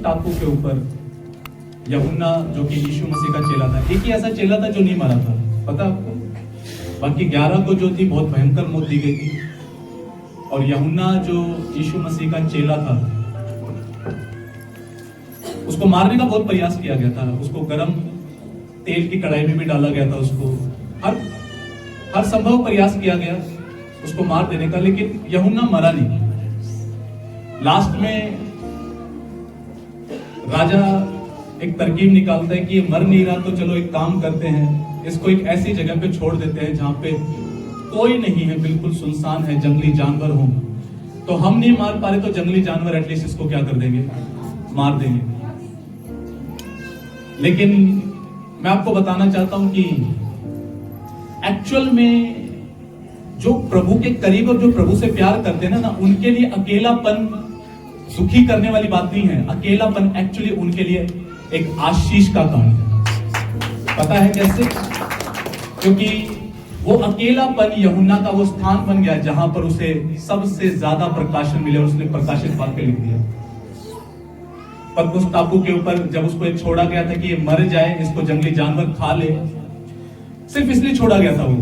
टापू के ऊपर यूहन्ना जो कि यीशु मसीह का चेला था, एक ही ऐसा चेला था जो नहीं मरा था, पता आपको? बाकी 11 को जो थी बहुत भयंकर मौत दी गई थी, और यूहन्ना जो यीशु मसीह का चेला था उसको मारने का बहुत प्रयास किया गया था। उसको गरम तेल की कढ़ाई में भी डाला गया था, उसको हर संभव प्रयास किया गया उसको मार देने का, लेकिन यूहन्ना मरा नहीं। लास्ट में राजा एक तरकीब निकालता है कि ये मर नहीं रहा, तो चलो एक काम करते हैं, इसको एक ऐसी जगह पे छोड़ देते हैं जहां पे कोई नहीं है, बिल्कुल सुनसान है, जंगली जानवर हो, तो हम नहीं मार पा रहे तो जंगली जानवर एटलीस्ट इसको क्या कर देंगे, मार देंगे। लेकिन मैं आपको बताना चाहता हूं कि एक्चुअल में जो प्रभु के करीब और जो प्रभु से प्यार करते हैं ना, उनके लिए अकेलापन दुखी करने वाली बात नहीं है। अकेलापन एक्चुअली उनके लिए एक आशीष का कारण है। पता है कैसे? क्योंकि वो अकेलापन यूहन्ना का वो स्थान बन गया जहां पर उसे सबसे ज्यादा प्रकाशन मिले, और उसने प्रकाशित वाक्य लिख दिया। पतमुस टापू के ऊपर जब उसको एक छोड़ा गया था कि ये मर जाए, इसको जंगली जानवर खा ले, सिर्फ इसलिए छोड़ा गया था वो,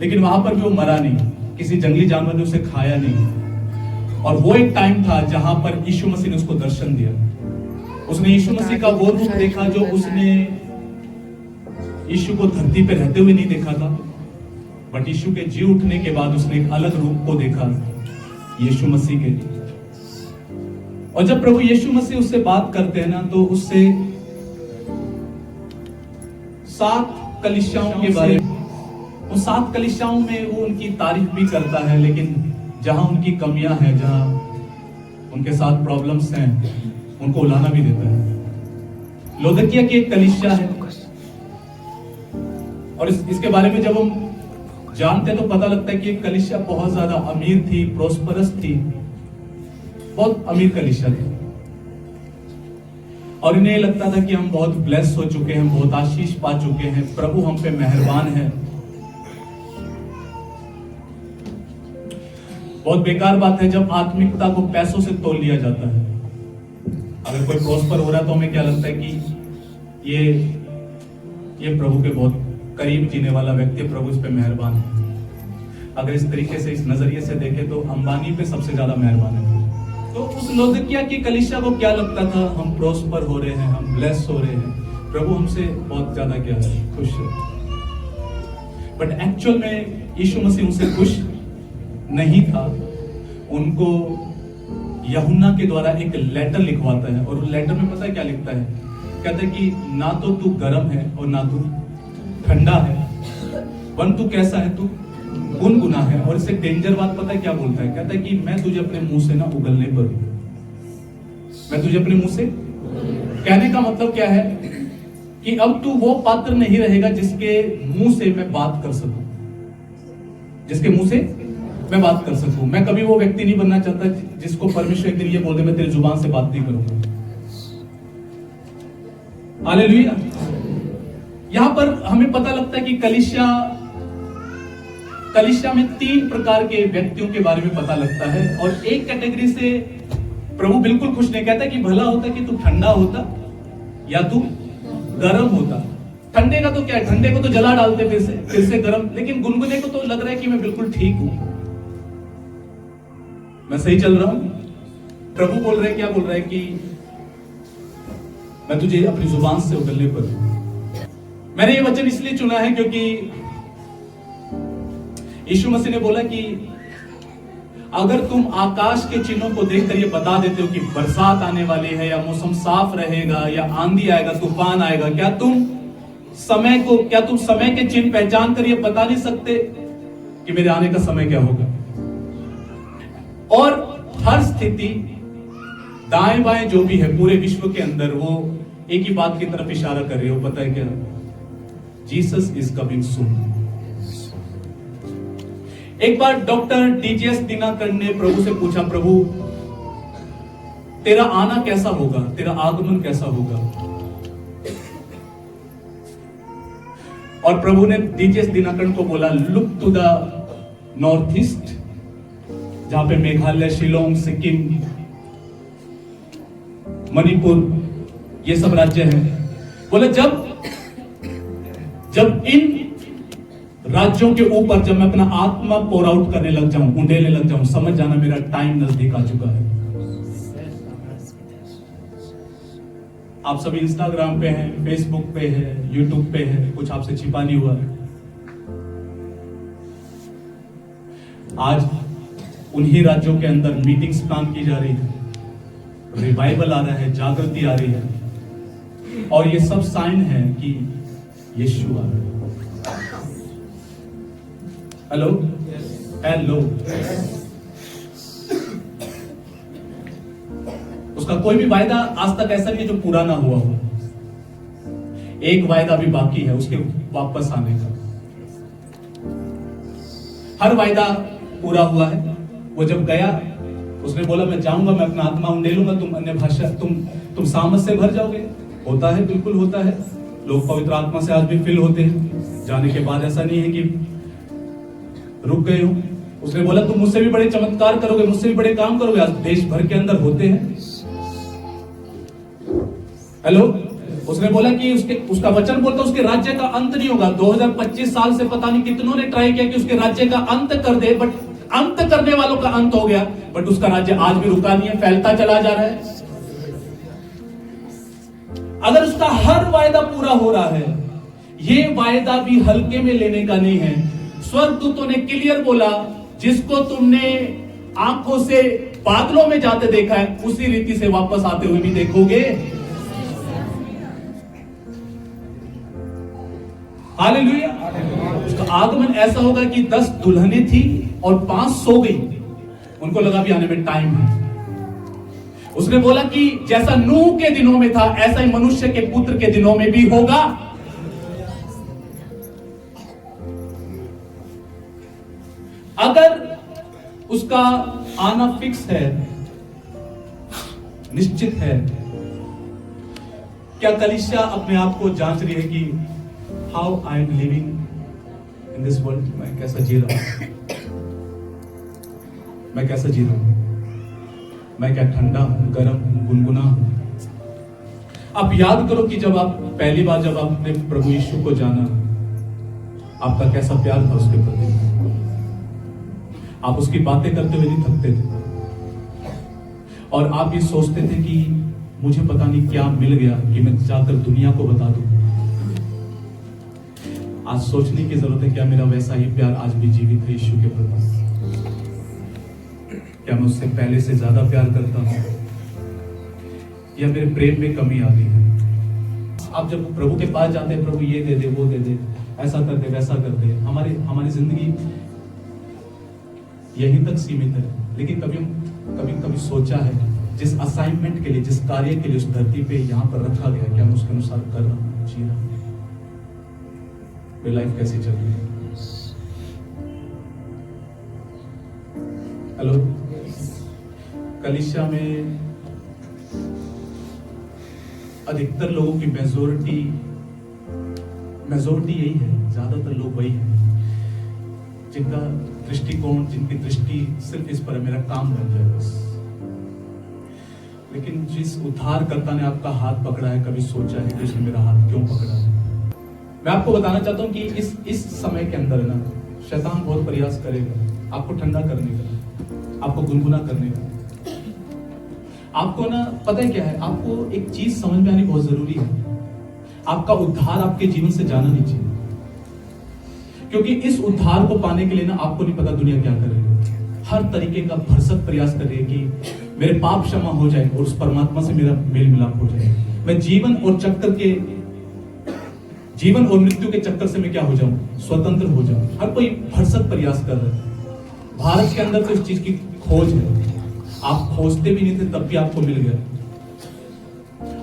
लेकिन वहां पर भी वो मरा नहीं, किसी जंगली जानवर ने उसे खाया नहीं। और वो एक टाइम था जहां पर यीशु मसीह ने उसको दर्शन दिया। उसने यीशु मसीह का वो रूप देखा जो उसने यीशु को धरती पे रहते हुए नहीं देखा था, बट यीशु के जी उठने के बाद उसने एक अलग रूप को देखा, यीशु मसीह के। और जब प्रभु यीशु मसीह उससे बात करते हैं ना, तो उससे 7 कलीसियाओं के बारे में, वो 7 कलीसियाओं में वो उनकी तारीफ भी करता है, लेकिन जहां उनकी कमियां हैं, जहां उनके साथ प्रॉब्लम्स हैं, उनको उलाना भी देता है। लौदकिया की एक कलीसिया है, और इसके बारे में जब हम जानते हैं तो पता लगता है कि एक कलीसिया बहुत ज्यादा अमीर थी, प्रोस्परस थी, बहुत अमीर कलीसिया थी, और इन्हें लगता था कि हम बहुत ब्लेस हो चुके हैं, बहुत आशीष पा चुके हैं, प्रभु हम पे मेहरबान है। बहुत बेकार बात है जब आत्मिकता को पैसों से तोल लिया जाता है। अगर कोई प्रोस्पर हो रहा है तो हमें क्या लगता है कि ये प्रभु के बहुत करीब जीने वाला व्यक्ति, प्रभु इस पे मेहरबान है। अगर इस तरीके से, इस नजरिए से देखें तो अंबानी पे सबसे ज्यादा मेहरबान है। तो उस लौदकिया की कलीसिया को क्या लगता था, हम प्रोस्पर हो रहे हैं, हम ब्लेस हो रहे हैं, प्रभु हमसे बहुत ज्यादा क्या है, खुश है। बट एक्चुअल में यीशु मसीह उनसे खुश नहीं था। उनको यूहन्ना के द्वारा एक लेटर लिखवाता है, और उस लेटर में पता है क्या लिखता है? कहता है कि ना तो तू गर्म है और ना तू ठंडा है, वन तू कैसा है, तू गुनगुना है। और इससे डेंजर बात पता है क्या बोलता है? कहता है कि मैं तुझे अपने मुंह से ना उगलने पर हूं, मैं तुझे अपने मुंह से, कहने का मतलब क्या है कि अब तू वो पात्र नहीं रहेगा जिसके मुंह से मैं बात कर सकूं, जिसके मुंह से मैं बात कर सकूं। मैं कभी वो व्यक्ति नहीं बनना चाहता जिसको परमेश्वर एक दिन ये बोल दे मैं तेरी जुबान से बात नहीं करूंगा। हालेलुया। यहां पर हमें पता लगता है कि कलीसिया में 3 प्रकार के व्यक्तियों के बारे में पता लगता है, और एक कैटेगरी से प्रभु बिल्कुल खुश नहीं। कहता कि भला होता कि तू ठंडा होता या तू गर्म होता। ठंडे का तो क्या है, ठंडे को तो जला डालते फिर से गर्म, लेकिन गुनगुने को तो लग रहा है कि मैं बिल्कुल ठीक हूं, मैं सही चल रहा हूं। प्रभु बोल रहे हैं, क्या बोल रहा है कि मैं तुझे अपनी जुबान से उगलने पर हूं। मैंने ये वचन इसलिए चुना है क्योंकि यीशु मसीह ने बोला कि अगर तुम आकाश के चिन्हों को देखकर ये बता देते हो कि बरसात आने वाली है, या मौसम साफ रहेगा, या आंधी आएगा, तूफान आएगा, क्या तुम समय के चिन्ह पहचान कर ये बता नहीं सकते कि मेरे आने का समय क्या होगा? और हर स्थिति दाएं बाएं जो भी है पूरे विश्व के अंदर, वो एक ही बात की तरफ इशारा कर रही हो, पता है क्या? Jesus is coming soon. एक बार डॉक्टर टीजीएस दिनाकर ने प्रभु से पूछा, प्रभु तेरा आना कैसा होगा, तेरा आगमन कैसा होगा? और प्रभु ने टीजीएस दिनाकर को बोला, look to the North East, जहां पे मेघालय, शिलोंग, सिक्किम, मणिपुर, ये सब राज्य हैं। बोले जब इन राज्यों के ऊपर जब मैं अपना आत्मा पोर आउट करने लग जाऊं, उंडेलने लग जाऊं, समझ जाना मेरा टाइम नजदीक आ चुका है। आप सब इंस्टाग्राम पे हैं, फेसबुक पे है, यूट्यूब पे है, कुछ आपसे छिपा नहीं हुआ है। आज उन्हीं राज्यों के अंदर मीटिंग्स प्लान की जा रही है, रिवाइवल आ रहा है, जागृति आ रही है, और ये सब साइन है कि यीशु आ रहा है। Hello, hello. उसका कोई भी वायदा आज तक ऐसा नहीं है जो पूरा ना हुआ हो। एक वायदा भी बाकी है उसके वापस आने का। हर वायदा पूरा हुआ है। वो जब गया, उसने बोला मैं जाऊंगा, मैं अपना आत्मा उंडेलूंगा, तुम अन्य भाषा, तुम सामर्थ से भर जाओगे। होता है, बिल्कुल होता है। लोग पवित्र आत्मा से आज भी फिल होते हैं। जाने के बाद ऐसा नहीं है कि रुक गए हो। उसने बोला तुम मुझसे भी बड़े चमत्कार करोगे, मुझसे भी बड़े काम करोगे। आज देश भर के अंदर होते हैं। हेलो। उसने बोला कि उसका वचन बोलता उसके राज्य का अंत नहीं होगा। 2025 साल से पता नहीं कितनों ने ट्राई किया कि उसके राज्य का अंत कर दे, बट अंत करने वालों का अंत हो गया, बट उसका राज्य आज भी रुका नहीं है, फैलता चला जा रहा है। अगर उसका हर वायदा पूरा हो रहा है, ये वायदा भी हल्के में लेने का नहीं है। स्वर्गदूतों ने क्लियर बोला, जिसको तुमने आंखों से बादलों में जाते देखा है, उसी रीति से वापस आते हुए भी देखोगे। हालेलुया। उसका आगमन ऐसा होगा कि 10 दुल्हनें थी और 5 सो गई। उनको लगा भी आने में टाइम है। उसने बोला कि जैसा नूह के दिनों में था, ऐसा ही मनुष्य के पुत्र के दिनों में भी होगा। अगर उसका आना फिक्स है, निश्चित है, क्या कलीसिया अपने आप को जांच रही है कि how I am living in this world? मैं कैसा जी रहा हूं? मैं कैसा जी रहा हूं? मैं क्या ठंडा हूं, गर्म हूं, गुनगुना हूं? आप याद करो कि जब आप पहली बार जब आपने प्रभु यीशु को जाना, आपका कैसा प्यार था उसके प्रति। आप उसकी बातें करते हुए नहीं थकते थे, और आप ये सोचते थे कि मुझे पता नहीं क्या मिल गया कि मैं जाकर दुनिया को बता दूं। आज सोचने की जरूरत है, क्या मेरा वैसा ही प्यार आज भी जीवित है यीशु के प्रति? क्या मैं उससे पहले से ज्यादा प्यार करता हूं, या मेरे प्रेम में कमी आ गई है? आप जब प्रभु के पास जाते हैं, प्रभु ये दे दे, वो दे दे, ऐसा कर दे, वैसा कर दे, हमारी जिंदगी यहीं तक सीमित है। लेकिन कभी सोचा है, जिस असाइनमेंट के लिए, जिस कार्य के लिए उस धरती पे यहां पर रखा गया, क्या मैं उसके अनुसार कर रहा हूं, जी रहा हूं? मेरी लाइफ कैसी चल रही है? हेलो। कलीसिया में अधिकतर लोगों की मेजोरिटी यही है, ज्यादातर लोग वही है जिनका दृष्टिकोण, जिनकी दृष्टि सिर्फ इस पर है, मेरा काम बन जाए बस। लेकिन जिस उद्धारकर्ता ने आपका हाथ पकड़ा है, कभी सोचा है कि उसने मेरा हाथ क्यों पकड़ा है? मैं आपको बताना चाहता हूं कि इस समय के अंदर ना शैतान बहुत प्रयास करेगा आपको ठंडा करने का, आपको गुनगुना करने का। आपको ना पता है क्या है, आपको एक चीज समझ में आनी बहुत जरूरी है। आपका उद्धार आपके जीवन से जाना नहीं चाहिए, क्योंकि इस उद्धार को पाने के लिए ना आपको नहीं पता दुनिया क्या करेगी। हर तरीके का भरसक प्रयास कर रही है कि मेरे पाप क्षमा हो जाए और उस परमात्मा से मेरा मेल मिलाप हो जाए। मैं जीवन और मृत्यु के चक्कर से मैं क्या हो जाऊं, स्वतंत्र हो जाऊं। हर कोई भरसक प्रयास कर रहा है। भारत के अंदर तो इस चीज की खोज है। आप खोजते भी नहीं थे, तब भी आपको मिल गया।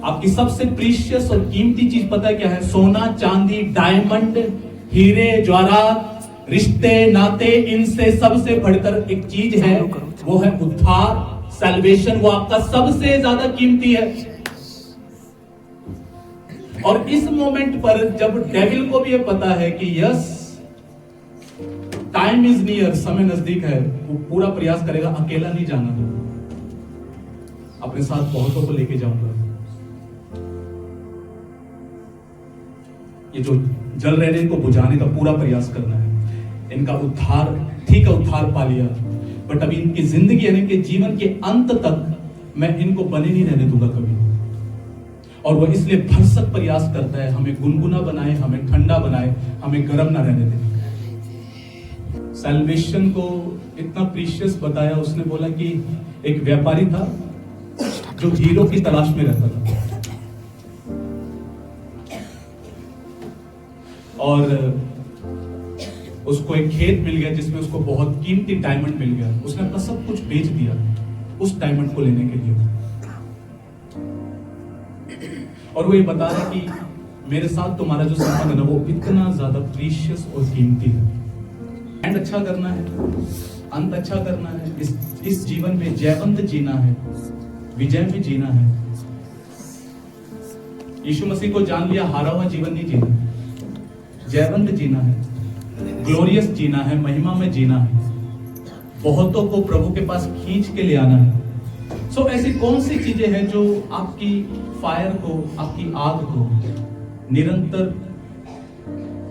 आपकी सबसे प्रीशियस और कीमती चीज पता है क्या है? सोना, चांदी, डायमंड, हीरे जवाहरात, रिश्ते नाते, इनसे सबसे बढ़कर एक चीज है, वो है उद्धार, सैल्वेशन। वो आपका सबसे ज्यादा कीमती है। और इस मोमेंट पर जब डेविल को भी ये पता है कि यस टाइम इज नियर, समय नजदीक है, वो पूरा प्रयास करेगा, अकेला नहीं जाना। अपने साथ बहुतों को लेके जाऊंगा। ये जो जल रहे हैं इनको बुझाने का पूरा प्रयास करना है। इनका उद्धार, ठीक है उद्धार पा लिया, बट अभी इनकी जिंदगी यानी इनके जीवन के अंत तक मैं इनको बने नहीं रहने दूंगा कभी। और वह इसलिए भरसक प्रयास करता है हमें गुनगुना बनाए, हमें ठंडा बनाए, हमें गर्म ना रहने दे। सैल्वेशन को इतना प्रीशियस बताया, उसने बोला कि एक व्यापारी था जो हीरो की तलाश में रहता था और उसको एक खेत मिल गया जिसमें उसको बहुत कीमती डायमंड मिल गया। उसने अपना सब कुछ बेच दिया उस डायमंड को लेने के लिए। और वो ये बता रहा है कि मेरे साथ तुम्हारा जो संबंध है ना वो इतना ज्यादा प्रीशियस और कीमती है। एंड अच्छा करना है, अंत अच्छा करना है, इस जीवन में जयवंत जीना है, विजय में जीना है। यीशु मसीह को जान लिया, हारा हुआ जीवन नहीं जीना, जयवंत जीना है, ग्लोरियस जीना है, महिमा में जीना है, बहुतों को प्रभु के पास खींच के ले आना है। सो ऐसी कौन सी चीजें हैं जो आपकी फायर को, आपकी आग को निरंतर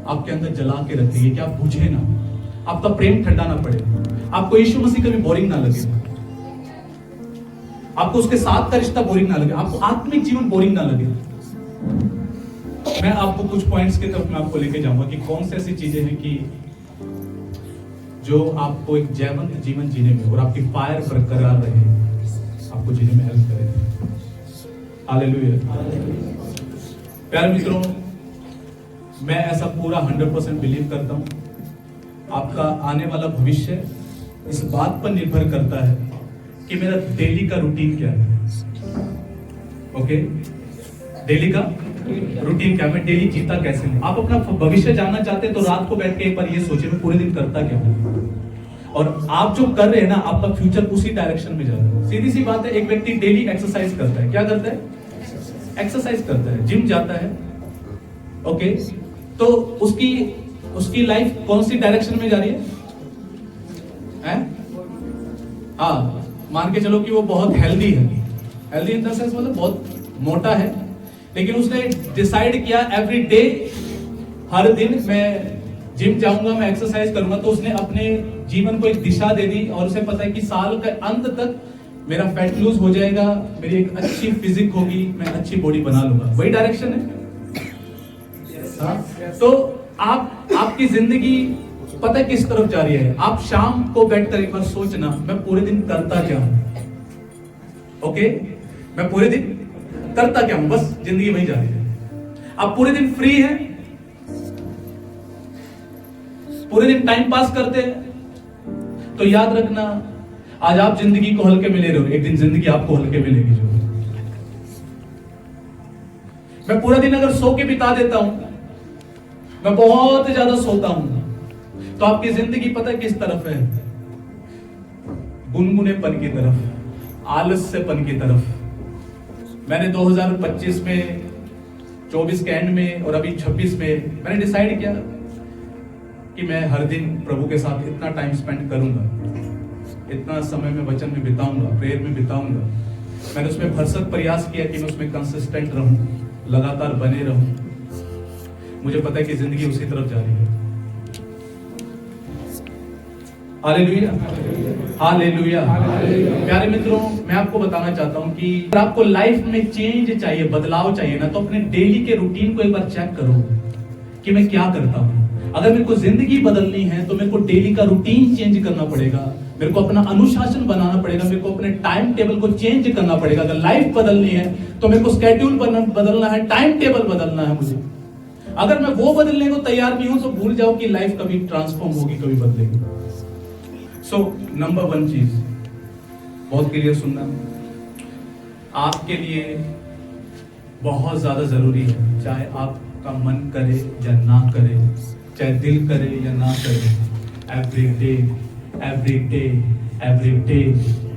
आपके अंदर जला के रखेगी कि आप बुझे ना, आपका प्रेम ठंडा ना पड़े, आपको यीशु मसीह कभी बोरिंग ना लगे, आपको उसके साथ का रिश्ता बोरिंग ना लगे, आपको आत्मिक जीवन बोरिंग ना लगे। मैं आपको कुछ पॉइंट्स की तरफ मैं आपको लेके जाऊंगा कि कौन सी ऐसी चीजें हैं कि जो आपको एक जयवंत जीवन जीने में और आपकी फायर बरकरार रहे, आपको जीने में हेल्प करें। हालेलुया। प्यारे मित्रों, मैं ऐसा पूरा 100% बिलीव करता हूं। आपका आने वाला भविष्य इस बात पर निर्भर करता है कि मेरा डेली का रूटीन क्या है। ओके, डेली का रूटीन क्या, मैं डेली जीता कैसे हूं। आप अपना भविष्य जानना चाहते हैं तो रात को बैठ के एक बार ये सोचिए मैं पूरे दिन करता क्या हूं, और आप जो कर रहे हैं ना आपका फ्यूचर उसी डायरेक्शन में जा रहा है। सीधी सी बात है, एक व्यक्ति डेली एक्सरसाइज करता है, क्या करता है? एक्सरसाइज करता है, जिम जाता है। ओके, तो उसकी लाइफ कौन सी डायरेक्शन में जा रही है? हाँ, मान के चलो कि वो बहुत हेल्दी है, हेल्दी इन द सेंस मतलब बहुत मोटा है, लेकिन उसने डिसाइड किया एवरी डे, हर दिन मैं जिम जाऊंगा, मैं एक्सरसाइज करूंगा। तो उसने अपने जीवन को एक दिशा दे दी और उसे पता है कि साल के अंत तक मेरा फैट लूज हो जाएगा, मेरी एक अच्छी फिजिक होगी, मैं अच्छी बॉडी बना लूंगा। वही डायरेक्शन है। तो आपकी जिंदगी पता है किस तरफ जा रही है। आप शाम को बैठकर एक बार सोचना मैं पूरे दिन करता क्या हूं। ओके, मैं पूरे दिन करता क्या हूं, बस जिंदगी वही जा रही है। आप पूरे दिन फ्री हैं, पूरे दिन टाइम पास करते हैं, तो याद रखना आज आप जिंदगी को हल्के में ले रहे हो, एक दिन जिंदगी आपको हल्के में लेगी। जो मैं पूरा दिन अगर सो के बिता देता हूं, मैं बहुत ज्यादा सोता हूं, तो आपकी जिंदगी पता है किस तरफ है? गुनगुनेपन की तरफ, आलस्यपन की तरफ। मैंने 2025 में, 24 के एंड में और अभी 26 में मैंने डिसाइड किया कि मैं हर दिन प्रभु के साथ इतना टाइम स्पेंड करूंगा, इतना समय मैं वचन में बिताऊंगा, प्रेयर में बिताऊंगा। मैंने उसमें भरसक प्रयास किया कि मैं उसमें कंसिस्टेंट रहूं, लगातार बने रहूं। मुझे पता है कि जिंदगी उसी तरफ जा रही है। Hallelujah, hallelujah. प्यारे मित्रों, मैं आपको बताना चाहता हूं कि अगर आपको लाइफ में चेंज चाहिए, बदलाव चाहिए ना, तो अपने डेली के रूटीन को एक बार चेक करो कि मैं क्या करता हूं। अगर मेरे को जिंदगी बदलनी है तो मेरे को डेली का रूटीन चेंज करना पड़ेगा, मेरे को अपना अनुशासन बनाना पड़ेगा, मेरे को अपने टाइम टेबल को चेंज करना पड़ेगा। अगर लाइफ बदलनी है तो मेरे को स्केड्यूल बदलना है, टाइम टेबल बदलना है मुझे। अगर मैं वो बदलने को तैयार नहीं हूं तो भूल जाओ कि लाइफ कभी ट्रांसफॉर्म होगी, कभी बदलेगी। सो नंबर 1 चीज बहुत क्लियर सुनना, आपके लिए बहुत ज्यादा जरूरी है, चाहे आपका मन करे या ना करे, चाहे दिल करे या ना करे, every day every day every day.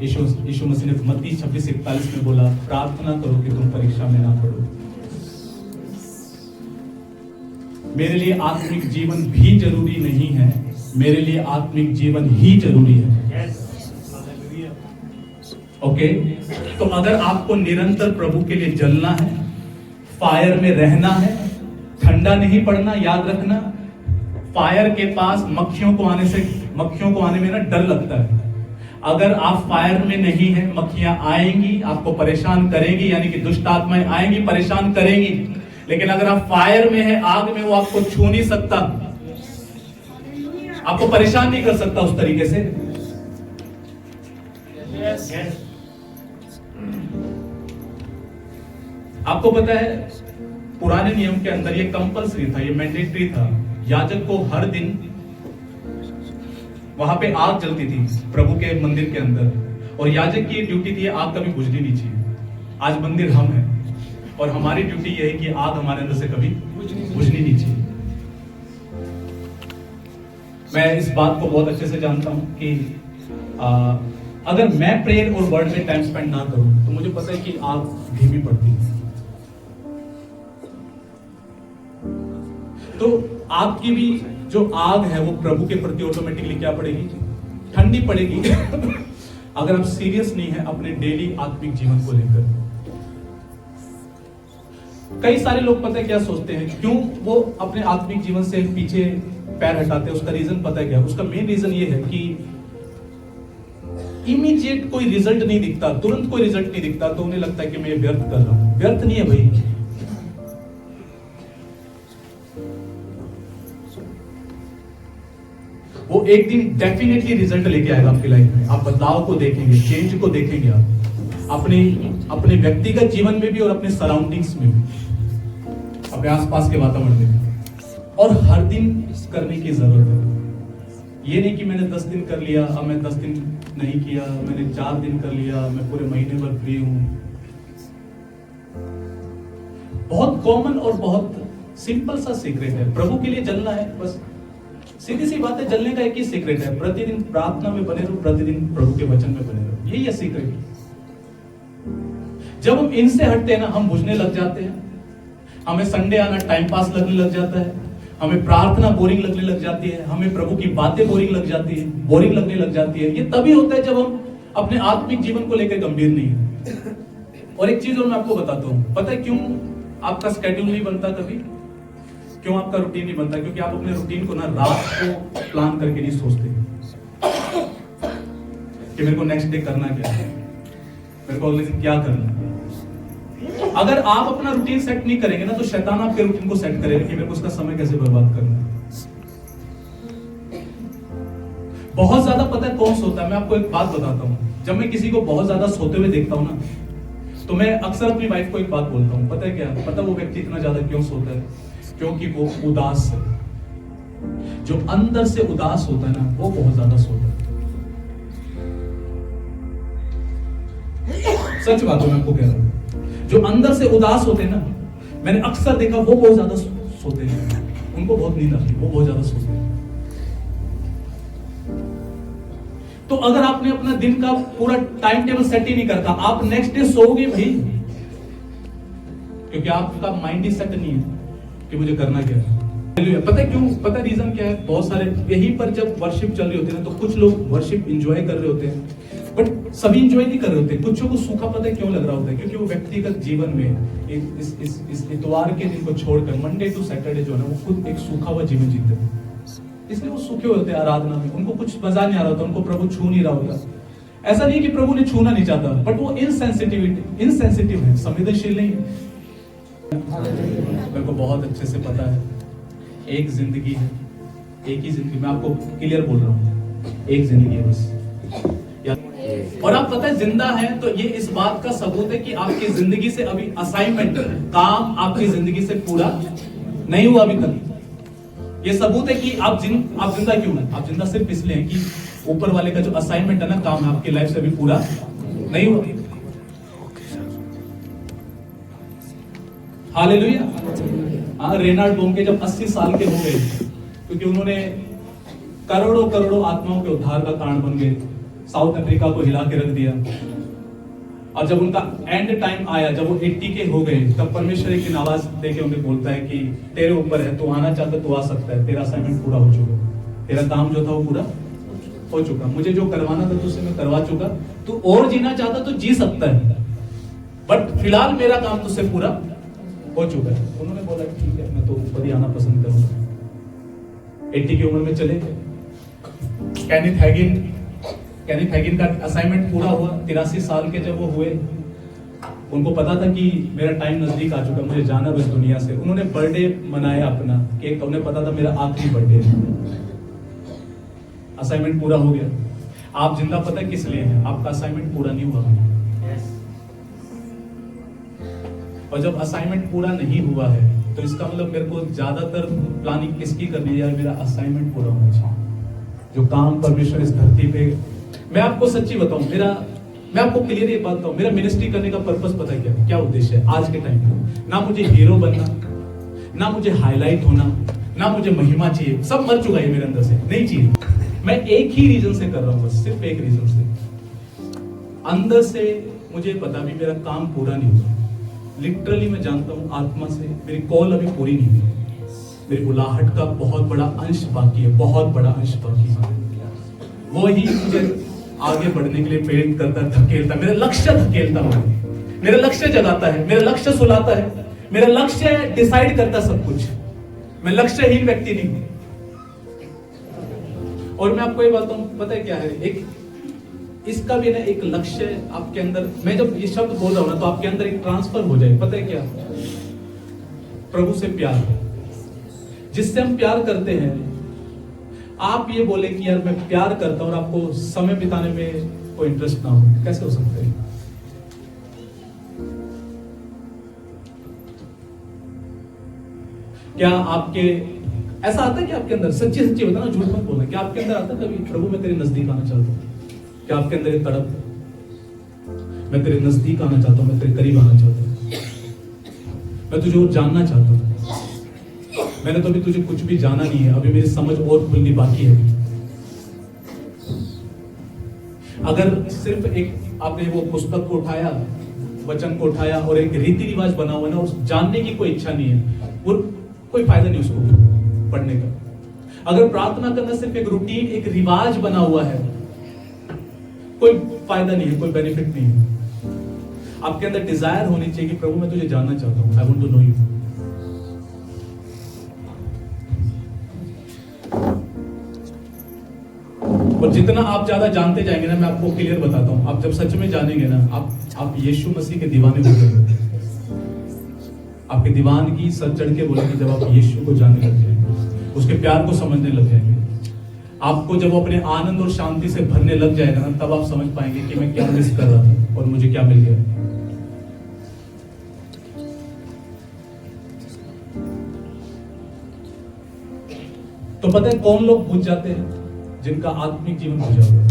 यीशु मसीह ने मत्ती 26:41 में बोला, प्रार्थना करो कि तुम परीक्षा में ना पड़ो। मेरे लिए आत्मिक जीवन भी जरूरी नहीं है, मेरे लिए आत्मिक जीवन ही जरूरी है। ओके, तो अगर आपको निरंतर प्रभु के लिए जलना है, फायर में रहना है, ठंडा नहीं पड़ना, याद रखना फायर के पास मक्खियों को आने में ना डर लगता है। अगर आप फायर में नहीं है, मक्खियां आएंगी, आपको परेशान करेंगी, यानी कि दुष्ट आत्माएं आएंगी, परेशान करेंगी। लेकिन अगर आप फायर में है, आग में, वो आपको छू नहीं सकता, आपको परेशान नहीं कर सकता उस तरीके से। आपको पता है पुराने नियम के अंदर ये कंपल्सरी था, ये मैंडेटरी था। याजक को हर दिन वहां पे आग जलती थी प्रभु के मंदिर के अंदर, और याजक की ड्यूटी थी आग कभी बुझनी नहीं चाहिए। आज मंदिर हम हैं और हमारी ड्यूटी यह है कि आग हमारे अंदर से कभी बुझनी नहीं चाहिए। मैं इस बात को बहुत अच्छे से जानता हूं कि अगर मैं प्रेयर और वर्ड में टाइम स्पेंड ना करूं तो मुझे पता है कि आग धीमी पड़ती है। तो आपकी भी जो आग है वो प्रभु के प्रति ऑटोमेटिकली क्या पड़ेगी? ठंडी पड़ेगी। अगर आप सीरियस नहीं है अपने डेली आत्मिक जीवन को लेकर। कई सारे लोग पता है क्या सोचते हैं, क्यों वो अपने आत्मिक जीवन से पीछे पैर हटाते हैं? उसका रीजन पता है क्या? उसका मेन रीजन ये है कि इमीडिएट कोई रिजल्ट नहीं दिखता, तुरंत कोई रिजल्ट नहीं दिखता, तो उन्हें लगता है कि मैं व्यर्थ कर रहा हूं। व्यर्थ नहीं है भाई, वो एक दिन डेफिनेटली रिजल्ट लेके आएगा आपकी लाइफ में। आप बदलाव को देखेंगे, चेंज को देखेंगे, आप अपने व्यक्तिगत जीवन में भी और अपने सराउंडिंग्स में भी, अपने आसपास के वातावरण में भी। और हर दिन करने की जरूरत है। ये नहीं कि मैंने 10 दिन कर लिया, अब मैं 10 दिन नहीं किया, मैंने 4 दिन कर लिया, मैं पूरे महीने भर फ्री हूं। बहुत कॉमन और बहुत सिंपल सा सीक्रेट है, प्रभु के लिए जलना है। बस सीधी सी बात है, जलने का एक ही सीक्रेट है, प्रतिदिन प्रार्थना में बने रहो, प्रतिदिन प्रभु के वचन में बने रहो। यही है सीक्रेट। जब हम इनसे हटते हैं ना, हम बुझने लग जाते हैं। हमें संडे आना टाइम पास लगने लग जाता है, हमें प्रार्थना बोरिंग लगने लग जाती है, हमें प्रभु की बातें बोरिंग लगने लग जाती है। ये तभी होता है जब हम अपने आत्मिक जीवन को लेकर गंभीर नहीं है। और एक चीज और मैं आपको बताता हूं, पता है क्यों आपका स्केड्यूल नहीं बनता कभी? क्यों आपका रूटीन नहीं बनता? क्योंकि आप अपने रूटीन को ना रात को प्लान करके नहीं सोचते कि मेरे को नेक्स्ट डे करना क्या है, मेरे को अगले दिन क्या करना है। अगर आप अपना रूटीन सेट नहीं करेंगे ना, तो शैतान आपके रूटीन को सेट करेगा कि मेरे को उसका समय कैसे बर्बाद करना है। बहुत ज्यादा पता है कौन सोता है? मैं आपको एक बात बताता हूं, जब मैं किसी को बहुत ज्यादा सोते हुए देखता हूं ना, तो मैं अक्सर अपनी वाइफ को एक बात बोलता हूं, पता है क्या? पता वो व्यक्ति इतना ज्यादा क्यों सोता है? क्योंकि वो उदास है। जो अंदर से उदास होता है ना, वो बहुत ज्यादा सोता है। सच बात है, मैं आपको कह रहा हूं। जो अंदर से उदास होते हैं ना, मैंने अक्सर देखा वो बहुत ज्यादा सोते हैं, उनको बहुत नींद आती है, वो बहुत ज्यादा सोते हैं। तो अगर आपने अपना दिन का पूरा टाइम टेबल सेट ही नहीं करता, आप नेक्स्ट डे सोओगे भाई, क्योंकि आपका माइंड ही सेट नहीं है कि मुझे करना क्या है। पता है क्यों? पता है रीजन क्या है? बहुत सारे यहीं पर जब वर्शिप चल रही होती है ना, तो कुछ लोग वर्शिप एंजॉय कर रहे होते हैं, बट सभी एंजॉय नहीं कर रहे होते। कुछ को सूखा पता है क्यों लग रहा होता है? क्योंकि वो व्यक्तिगत जीवन में इस इतवार के दिन को छोड़कर मंडे टू सैटरडे जो है ना, वो खुद एक सूखा हुआ जीवन जीते हैं। इसलिए वो सूखे होते हैं आराधना में, उनको कुछ मजा नहीं आ रहा होता, उनको प्रभु छू नहीं रहा होता। ऐसा नहीं कि प्रभु ने छूना नहीं चाहता, बट वो इनसेंसिटिव है, संवेदनशील नहीं है। मेरे को बहुत अच्छे से पता है, एक जिंदगी है, एक ही जिंदगी। मैं आपको क्लियर बोल रहा हूँ, एक जिंदगी है बस। और आप पता है जिंदा है तो ये इस बात का सबूत है कि आपकी जिंदगी से अभी असाइनमेंट, काम आपकी जिंदगी से पूरा नहीं हुआ अभी तक। ये सबूत है कि आप जिंदा क्यों हैं। आप जिंदा सिर्फ इसलिए हैं कि ऊपर वाले का जो असाइनमेंट है ना, काम है, आपकी लाइफ से अभी पूरा नहीं हुआ। हालेलुया। रेनाल्ड बोंके जब 80 साल के हो गए, क्योंकि उन्होंने करोड़ों आत्माओं के उद्धार का कारण बन गए, साउथ अफ्रीका को हिला के रख दिया। और जब उनका एंड टाइम आया, जब वो 80 के हो गए, तब परमेश्वर एक आवाज देके उन्हें बोलता है कि तेरे ऊपर है, तू आना चाहता तू आ सकता है, तेरा असाइनमेंट पूरा हो चुका है, तेरा काम जो था वो पूरा हो चुका, मुझे जो करवाना था तुझसे मैं करवा चुका, तू और जीना चाहता तो जी सकता है, बट फिलहाल मेरा काम तुझसे पूरा हो चुका है। उन्होंने बोला ठीक है, मैं तो ऊपर ही आना पसंद करूंगा। 80 की उम्र में चले गए। केनिथ हैगिन का असाइनमेंट पूरा हुआ। 83 साल के जब वो हुए, उनको पता था कि मेरा टाइम नजदीक आ चुका, मुझे जाना बस दुनिया से। उन्होंने बर्थडे मनाया अपना, केक, उन्हें पता था मेरा आखिरी बर्थडे है। असाइनमेंट पूरा हो गया। आप जिंदा पता है किस लिए हैं? आपका असाइनमेंट पूरा नहीं हुआ। और जब असाइनमेंट पूरा नहीं हुआ है तो इसका मतलब मेरे को ज्यादातर प्लानिंग किसकी करनी है? यार मेरा असाइनमेंट पूरा होना चाहिए। जो काम परमेश्वर इस धरती पे, मैं आपको सच्ची बताऊं, मैं आपको क्लियर ये बात बताऊं, मेरा मिनिस्ट्री करने का पर्पस पता है क्या उद्देश्य है आज के टाइम पे? ना मुझे हीरो बनना, ना मुझे हाईलाइट होना, ना मुझे महिमा चाहिए, सब मर चुका है मेरे अंदर से, नहीं चाहिए। मैं एक ही रीजन से कर रहा हूं, बस सिर्फ एक रीजन से। अंदर से मुझे पता भी मेरा काम पूरा नहीं हुआ। लिटरली मैं जानता हूं आत्मा से मेरी कॉल अभी पूरी नहीं हुई। मेरी बुलाहट का बहुत बड़ा अंश बाकी है, बहुत बड़ा अंश बाकी है। वो ही मुझे आगे बढ़ने के लिए प्रेरित करता, धकेलता, मेरा लक्ष्य धकेलता मुझे, मेरा लक्ष्य जगाता है, मेरा लक्ष्य सुलाता है, मेरा लक्ष्य डिसाइड करता सब कुछ। मैं लक्ष्यहीन व्यक्ति नहीं हूं। और मैं आपको ये बताऊं, पता है क्या है, एक इसका भी ना एक लक्ष्य आपके अंदर, मैं जब ये शब्द बोल रहा हूं ना तो आपके अंदर एक ट्रांसफर हो जाए। पता है क्या? प्रभु से प्यार, जिससे हम प्यार करते हैं। आप ये बोले कि यार मैं प्यार करता हूं और आपको समय बिताने में कोई इंटरेस्ट ना हो, कैसे हो सकते हैं? क्या आपके ऐसा आता है कि आपके अंदर, सच्ची सच्ची बताना, झूठ मत बोलना, क्या आपके अंदर आता है कभी प्रभु मैं तेरे नजदीक आना चाहता हूं? क्या आपके अंदर एक तड़प, मैं तेरे नजदीक आना चाहता हूं, मैं तेरे करीब आना चाहता हूं, मैं तुझे और जानना चाहता हूं। मैंने तो अभी तुझे कुछ भी जाना नहीं है, अभी मेरी समझ और खुलनी बाकी है। अगर सिर्फ एक आपने वो पुस्तक को उठाया, वचन को उठाया और एक रीति रिवाज बना हुआ है ना, उस जानने की कोई इच्छा नहीं है, वो कोई फायदा नहीं उसको पढ़ने का। अगर प्रार्थना करना सिर्फ एक रूटीन, एक रिवाज बना हुआ है, कोई फायदा नहीं है, कोई बेनिफिट नहीं है। आपके अंदर डिजायर होनी चाहिए कि प्रभु मैं तुझे जानना चाहता हूं, I want to know you. और जितना आप ज्यादा जानते जाएंगे ना, मैं आपको क्लियर बताता हूं, आप जब सच में जानेंगे ना, आप यीशु मसीह के दीवाने हो जाएंगे। आपके दीवानगी सर चढ़ के बोलेंगे जब आप यीशु को जानने लग जाएंगे, उसके प्यार को समझने लग जाएंगे। आपको जब वो अपने आनंद और शांति से भरने लग जाएगा ना, तब आप समझ पाएंगे कि मैं क्या मिस कर रहा था और मुझे क्या मिल गया। तो पता है कौन लोग बुझ जाते हैं? जिनका आत्मिक जीवन बुझा हुआ है।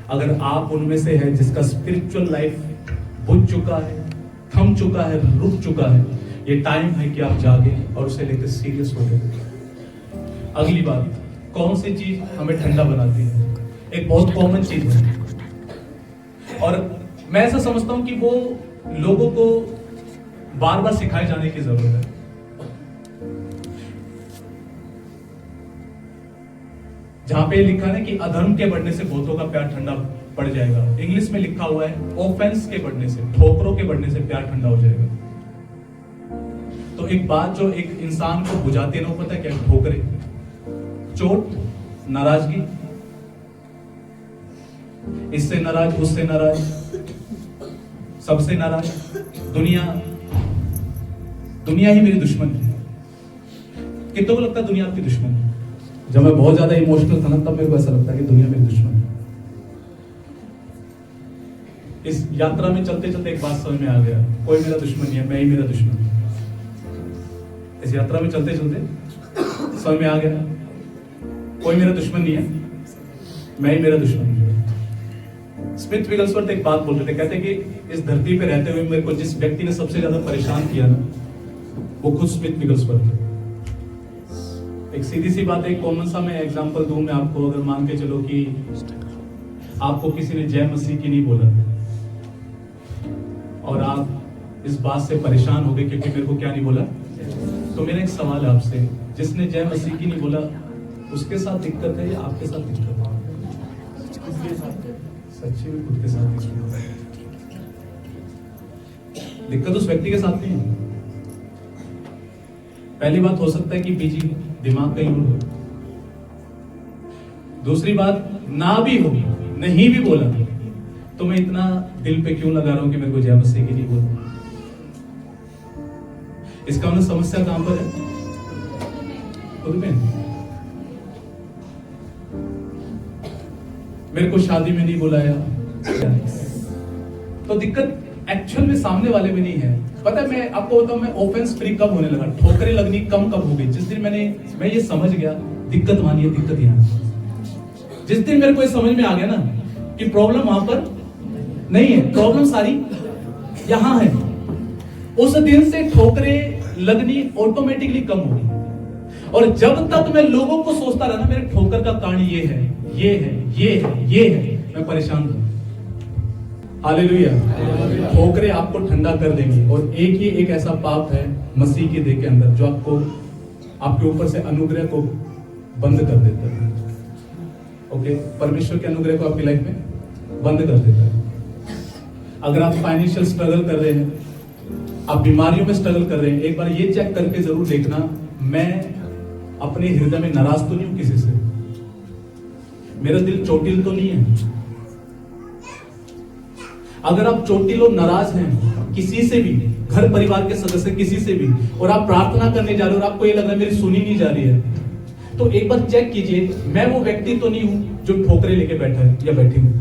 अगर आप उनमें से है जिसका स्पिरिचुअल लाइफ बुझ चुका है, थम चुका है, रुक चुका है, ये टाइम है कि आप जागे और उसे लेकर सीरियस हो गए। अगली बात, कौन सी चीज हमें ठंडा बनाती है? एक बहुत कॉमन चीज है, और मैं ऐसा समझता हूं कि वो लोगों को बार बार सिखाए जाने की जरूरत है। जहां पे लिखा है कि अधर्म के बढ़ने से बहुतों का प्यार ठंडा पड़ जाएगा, इंग्लिश में लिखा हुआ है ऑफेंस के बढ़ने से, ठोकरों के बढ़ने से प्यार ठंडा हो जाएगा। तो एक बात जो एक इंसान को बुझाती है ना, पता है क्या? ठोकरे, चोट, नाराजगी, इससे नाराज, उससे नाराज, सबसे नाराज, दुनिया ही मेरी दुश्मन है। कितनों को लगता है दुनिया आपकी दुश्मन है? जब मैं बहुत ज्यादा इमोशनल था ना, तब मेरे को ऐसा लगता है कि दुनिया मेरी दुश्मन है। इस यात्रा में चलते चलते एक बात समझ में आ गया, कोई मेरा दुश्मन नहीं है, मैं ही मेरा दुश्मन हूं। इस यात्रा में चलते चलते समझ में आ गया, कोई मेरा दुश्मन नहीं है, मैं ही मेरा दुश्मन हूं। स्मिथ विगलस्वर्थ एक बात बोलते थे, कहते कि इस धरती पे रहते हुए मेरे को जिस व्यक्ति ने सबसे ज्यादा परेशान किया ना, वो खुद स्मिथ विगलस्वर्थ है। एक सीधी सी बात है, कॉमन सा मैं एग्जांपल दूं मैं आपको। अगर मान के चलो कि आपको किसी ने जय मसीह की नहीं बोला और आप इस बात से परेशान हो गए क्योंकि मेरे को क्या नहीं बोला, तो मेरा एक सवाल है आपसे, जिसने जय मसीह की नहीं बोला उसके साथ दिक्कत है या आपके साथ दिक्कत है? सच्ची में खुद के साथ नहीं। दिक्कत उस व्यक्ति के साथ नहीं है। पहली बात, हो सकता है कि बिजी दिमाग कहीं और हो। दूसरी बात, ना भी हो, नहीं भी बोला तो मैं इतना दिल पे क्यों लगा रहा हूं कि मेरे को जय मसीह की नहीं बोलना। इसका मतलब समस्या कहां पर है? खुद में। मेरे को शादी में नहीं बुलाया तो दिक्कत एक्चुअल में सामने वाले में नहीं है। पता है, मैं आपको बताऊं, मैं ऑफेंस फ्री कब होने लगा, ठोकरें लगनी कब हो गई? जिस दिन मैं ये समझ गया दिक्कत मानिए, दिक्कत यहां। जिस दिन मेरे को ये समझ में आ गया ना कि प्रॉब्लम वहां पर नहीं है, प्रॉब्लम सारी यहां है, उस दिन से ठोकरें लगनी ऑटोमेटिकली कम हो गई। और जब तक मैं लोगों को सोचता रहा ना मेरे ठोकर का कारण ये है, ये है, ये है, ये है, मैं परेशान था। हालेलुया। ठोकरें आपको ठंडा कर देंगी। और एक ही एक ऐसा पाप है मसीह के देह के अंदर जो आपको आपके ऊपर से अनुग्रह को बंद कर देता है। ओके, परमेश्वर के अनुग्रह को आपकी लाइफ में बंद कर देता है। अगर आप फाइनेंशियल स्ट्रगल कर रहे हैं, आप बीमारियों में स्ट्रगल कर रहे हैं, एक बार ये चेक करके जरूर देखना, मैं अपने हृदय में नाराज तो नहीं हूं किसी से, मेरा दिल चोटिल तो नहीं है। अगर आप चोटिल और नाराज हैं किसी से भी, घर परिवार के सदस्य किसी से भी, और आप प्रार्थना करने जा रहे हो और आपको ये लग रहा है मेरी सुनी नहीं जा रही है, तो एक बार चेक कीजिए, मैं वो व्यक्ति तो नहीं हूं जो ठोकरे लेके बैठा है या बैठी हूं।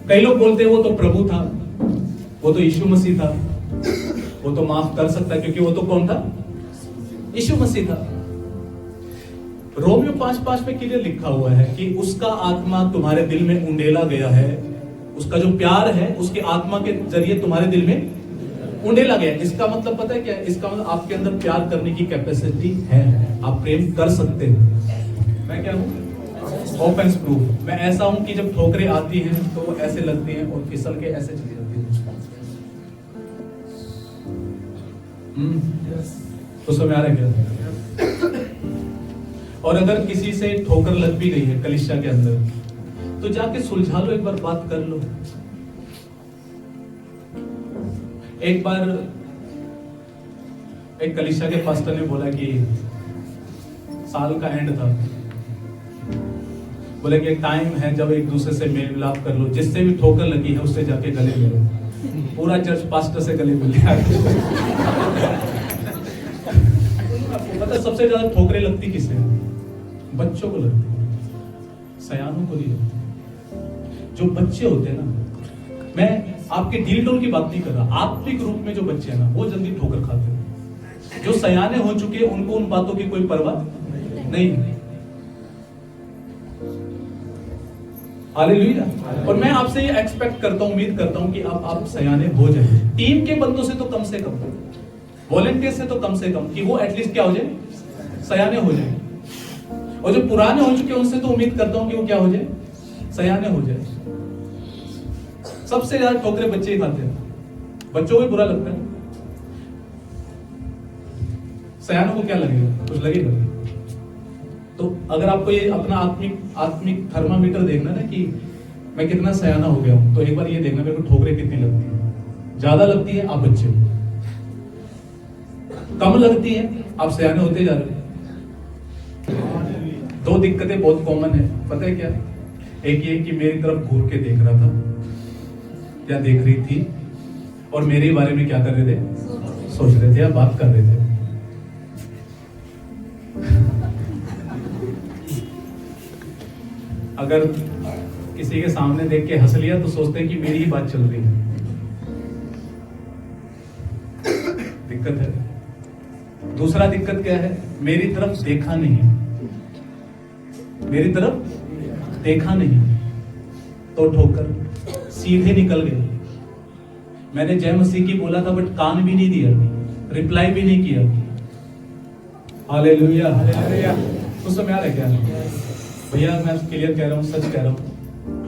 कई लोग बोलते हैं वो तो प्रभु था, वो तो यीशु मसीह था, वो तो माफ कर सकता है क्योंकि वो तो कौन था? यीशु मसीह था। रोमियो 5:5 में क्लियर लिखा हुआ है कि उसका आत्मा तुम्हारे दिल में उंडेला गया है, उसका जो प्यार है उसके आत्मा के जरिए तुम्हारे दिल में उंडेला गया है। इसका मतलब पता है क्या है? इसका मतलब आपके अंदर प्यार करने की कैपेसिटी है, आप प्रेम कर सकते हैं। मैं क्या हूं? Offence proof. मैं ऐसा हूं कि जब ठोकरें आती हैं तो वो ऐसे लगती हैं और फिसल के ऐसे चली जाती हैं। तो समझ आ रहा है क्या? और अगर किसी से ठोकर लग भी गई है कलीसिया के अंदर, तो जाके सुलझा लो, एक बार बात कर लो। एक बार एक कलीसिया के पास्टर ने बोला कि साल का एंड था, बोले कि एक टाइम है जब एक दूसरे से मेल मिलाप कर लो, जिससे भी ठोकर लगी है उससे जाके गले मिलो। पूरा चर्च पास्टर से गले मिल गया। आपको पता सबसे ज्यादा ठोकरें लगती किसे? बच्चों को लगती है, सयानों को नहीं लगती। जो बच्चे होते हैं ना, मैं आपके डील डोल की बात नहीं कर रहा, आत्मिक रूप में जो बच्चे हैं ना वो जल्दी ठोकर खाते हैं। जो सयाने हो चुके हैं उनको उन बातों की कोई परवाह नहीं है। हालेलुया। और मैं आपसे ये एक्सपेक्ट करता हूं, उम्मीद करता हूं कि आप सयाने हो जाए। टीम के बंदों से तो कम से कम, वॉलंटियर से तो कम से कम, कि वो एटलीस्ट क्या हो जाए? सयाने हो जाए। और जो पुराने हो चुके हैं उनसे तो उम्मीद करता हूं कि वो क्या हो जाए? सयाने हो जाए। सबसे ज्यादा ठोकरे बच्चे ही खाते हैं, बच्चों को बुरा लगता है, सयानों को क्या लगेगा? कुछ लगेगा। तो अगर आपको ये अपना आत्मिक थर्मामीटर देखना ना कि मैं कितना सयाना हो गया हूं, तो एक बार ये देखना मेरे को ठोकरें कितनी लगती है। ज्यादा लगती है आप बच्चे हो, कम लगती है आप सयाने होते जा रहे हो। दो दिक्कतें बहुत कॉमन है, पता है क्या? एक ये कि मेरी तरफ घूर के देख रहा था या देख रही थी और मेरे बारे में क्या कर रहे थे? सोच रहे थे या बात कर रहे थे। अगर किसी के सामने देख के हंस लिया तो सोचते हैं कि मेरी ही बात चल रही है। दिक्कत है। दूसरा दिक्कत क्या है? मेरी तरफ देखा नहीं, मेरी तरफ देखा नहीं तो ठोकर सीधे निकल गए। मैंने जय मसीह की बोला था बट कान भी नहीं दिया, रिप्लाई भी नहीं किया। हालेलुया। तो समझ आ रहा है क्या भैया? मैं क्लियर कह रहा हूँ, सच कह रहा हूँ,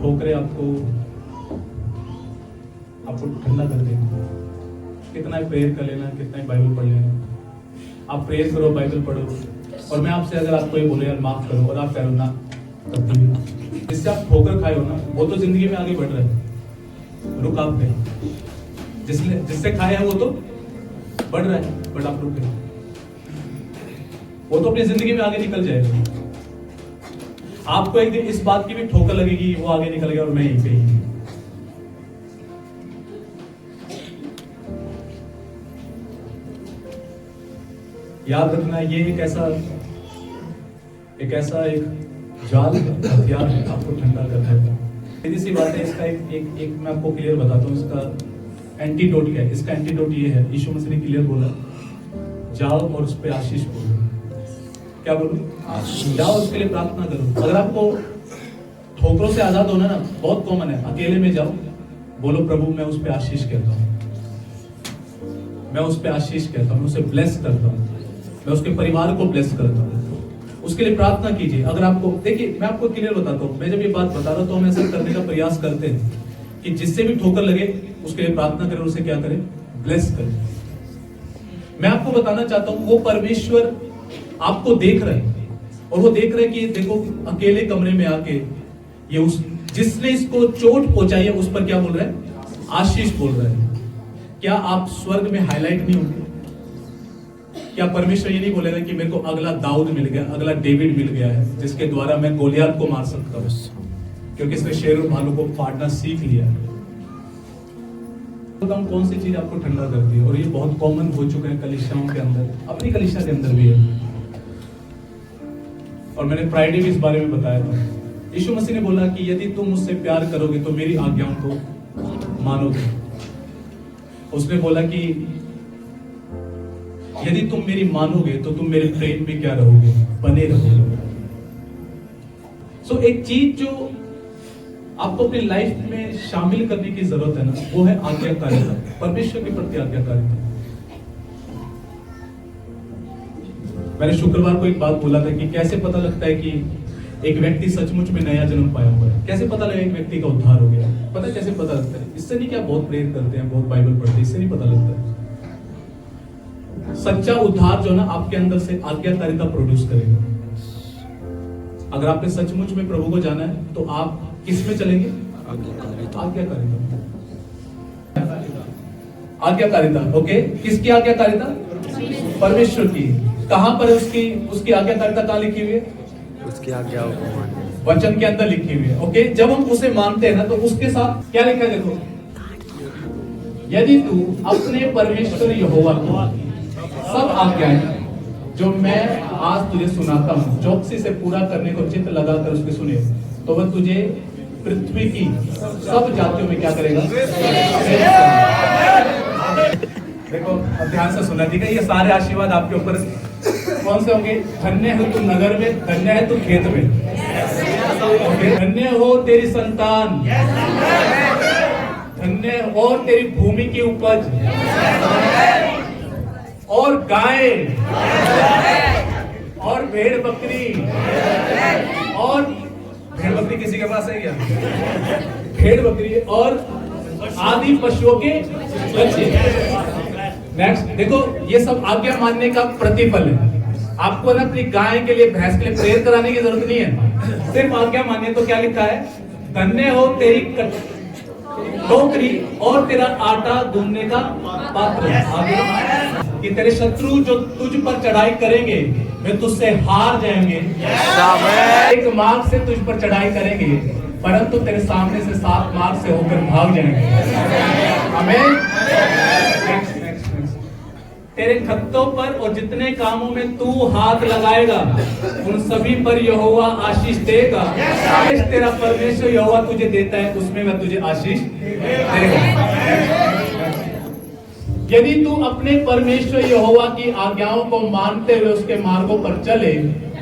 ठोकरें आपको ठंडा कर देंगे। कितना प्रेयर कर लेना, कितना बाइबल पढ़ लेना। आप प्रेयर करो, बाइबल पढ़ो, और मैं आपसे अगर आपको ये बोले यार माफ करो और आप कह रहे हो ना तब भी जिससे आप ठोकर खाए हो ना, वो तो जिंदगी में आगे बढ़ रहा है, रुक आप गए। जिससे खाए है वो तो बढ़ रहा है, बट आप रुक गए। वो तो अपनी जिंदगी में आगे निकल जाएगा। आपको एक दिन इस बात की भी ठोकर लगेगी, वो आगे निकल गया और मैं यहीं पे ही। याद रखना, ये एक ऐसा जाल हथियार है, आपको ठंडा करता है। सीधी सी बात है, इसका एक मैं आपको क्लियर बताता हूँ, इसका एंटीडोट क्या है। इसका एंटीडोट ये है, यीशु मसीह ने क्लियर बोला, जाओ और उस पर आशीष बोलो। क्या बोलो? जाओ, उसके लिए प्रार्थना करो। अगर आपको ठोकरों से आजाद होना ना, बहुत कॉमन है, अकेले में जाओ, बोलो प्रभु मैं उस पर आशीष कहता हूँ, मैं उस पर आशीष कहता हूँ, मैं उसे ब्लेस करता हूँ, मैं उसके परिवार को ब्लेस करता हूँ। उसके लिए प्रार्थना कीजिए। अगर आपको, देखिए मैं आपको क्लियर बताता हूँ, मैं जब ये बात बता रहा हूँ तो हम ऐसा करने का प्रयास करते हैं कि जिससे भी ठोकर लगे उसके लिए प्रार्थना करें, उसे क्या करें? ब्लेस करें। मैं आपको बताना चाहता हूँ, वो परमेश्वर आपको देख रहे हैं, और वो देख रहे हैं कि देखो अकेले कमरे में आके ये उस जिसने इसको चोट पहुंचाई है उस पर क्या बोल रहा है? आशीष बोल रहा है। क्या आप स्वर्ग में हाईलाइट नहीं होंगे? क्या परमेश्वर ये नहीं बोलेगा कि मेरे को अगला दाऊद मिल गया, अगला डेविड मिल गया है, जिसके द्वारा मैं गोलियत को मार सकता हूं, क्योंकि इसने शेर और भालू को फाड़ना सीख लिया है। कौन सी चीज आपको ठंडा करती है? और ये बहुत कॉमन हो चुका है कलीसियाओं के अंदर, अपनी कलीसिया के अंदर भी है। और मैंने फ्राइडे भी इस बारे में बताया था। यीशु मसीह ने बोला कि यदि तुम मुझसे प्यार करोगे तो मेरी आज्ञाओं को मानोगे। उसने बोला कि यदि तुम मेरी मानोगे तो तुम मेरे प्रेम में क्या रहोगे? बने रहोगे। सो एक चीज जो आपको अपनी लाइफ में शामिल करने की जरूरत है ना, वो है आज्ञाकारिता, परमेश्वर के प्रति आज्ञाकारिता। मैंने शुक्रवार को एक बात बोला था कि कैसे पता लगता है कि एक व्यक्ति सचमुच में नया जन्म पाया हुआ है। कैसे पता लगेगा एक व्यक्ति का उद्धार हो गया? पता है कैसे पता लगता है? इससे नहीं कि आप बहुत प्रेयर करते हैं, बहुत बाइबल पढ़ते हैं, इससे नहीं पता लगता है। सच्चा उद्धार जो ना आपके अंदर से आज्ञाकारिता प्रोड्यूस करेगा। अगर आपने सचमुच में प्रभु को जाना है तो आप किस में चलेंगे? आज्ञाकारिता। ओके, किसकी आज्ञाकारिता? परमेश्वर की। कहां पर उसकी आज्ञाकारिता कहां लिखी हुई है? उसकी आज्ञा वचन के अंदर लिखी हुई है। ओके, जब हम उसे मानते हैं ना तो उसके साथ क्या लिखा है? देखो, यदि तू अपने परमेश्वर यहोवा की सब आज्ञाएं जो मैं आज तुझे सुनाता हूं चौकसी से पूरा करने को चित्त लगाकर उसके सुने, तो वह तुझे पृथ्वी की सब जातियों में क्या करेगा? देखो ध्यान से सुना, ठीक है? ये सारे आशीर्वाद आपके ऊपर कौन से होंगे? धन्य हो तू नगर में, धन्य है तू खेत में, धन्य हो तेरी संतान, धन्य हो तेरी भूमि की उपज, और गाय और भेड़ बकरी, और भेड़ बकरी किसी के पास है क्या? भेड़ बकरी और आदि पशुओं के बच्चे। नेक्स्ट देखो, ये सब आज्ञा मानने का प्रतिफल है। आपको ना अपनी गाय के लिए, भैंस के लिए प्रेयर कराने की जरूरत नहीं है, सिर्फ आज्ञा मानने। तो क्या लिखा है? धन्य हो तेरी टोकरी और तेरा आटा गूंथने का पात्र, कि तेरे शत्रु जो तुझ पर चढ़ाई करेंगे वे तुझसे हार जाएंगे। एक मार्ग से तुझ पर चढ़ाई करेंगे परंतु तेरे सामने से 7 मार्ग से होकर भाग जाएंगे। आमीन। तेरे खत्तों पर और जितने कामों में तू हाथ लगाएगा उन सभी पर यहोवा आशीष देगा। तेरा परमेश्वर यहोवा तुझे देता है, उसमें मैं तुझे आशीष देगा। यदि तू अपने परमेश्वर यहोवा की आज्ञाओं को मानते हुए उसके मार्गों पर चले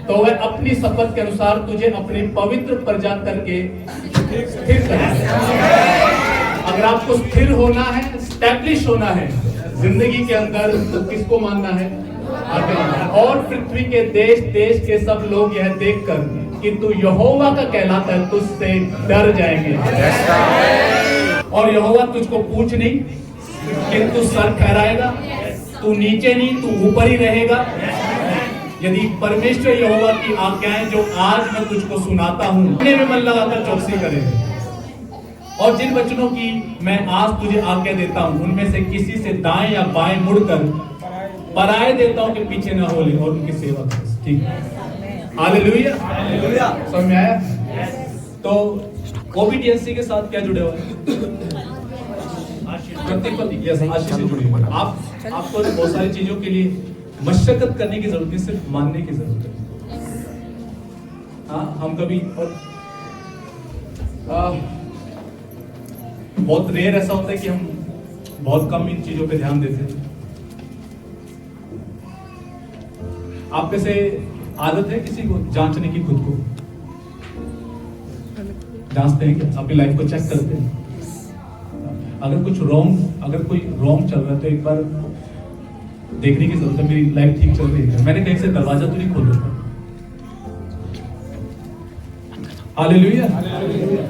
तो वह अपनी शपथ के अनुसार तुझे अपनी पवित्र प्रजा करके स्थिर करेगा। अगर आपको स्थिर होना है, स्टैब्लिश होना है जिंदगी के अंदर, तो किसको मानना है? और पृथ्वी के देश देश के सब लोग यह देखकर कि तू यहोवा का कहलाता है तुझसे डर जाएंगे। और यहोवा तुझको पूछ नहीं कि तू सर फहराएगा, तू नीचे नहीं, तू ऊपर ही रहेगा। यदि परमेश्वर यहोवा की आज्ञाएं जो आज मैं तुझको सुनाता हूं, सुनने में मन लगाकर चौकसी करे। और जिन वचनों की मैं आज तुझे आज्ञा देता हूं, उनमें से किसी से दाएं या बाएं मुड़कर पराये देवताओं के पीछे न हो ले और उनकी सेवा कर। ठीक है, हालेलुया, हालेलुया। समझ में आया? तो ओबीडियंसी के साथ क्या जुड़े हुए हैं? आशीष से जुड़े हुए। आपको बहुत सारी चीजों के लिए मशक्कत करने की जरूरत नहीं, सिर्फ मानने की जरूरत है। हाँ, हम कभी बहुत रेयर ऐसा होता है कि हम बहुत कम इन चीजों पे ध्यान देते हैं। आप में से आदत है किसी को जांचने की, खुद को जांचते हैं क्या? अपनी लाइफ को चेक करते हैं? अगर कोई रॉन्ग चल रहा है तो एक बार देखने की जरूरत है, मेरी लाइफ ठीक चल रही है, मैंने कहीं से दरवाजा तो नहीं खोल रखा। Hallelujah,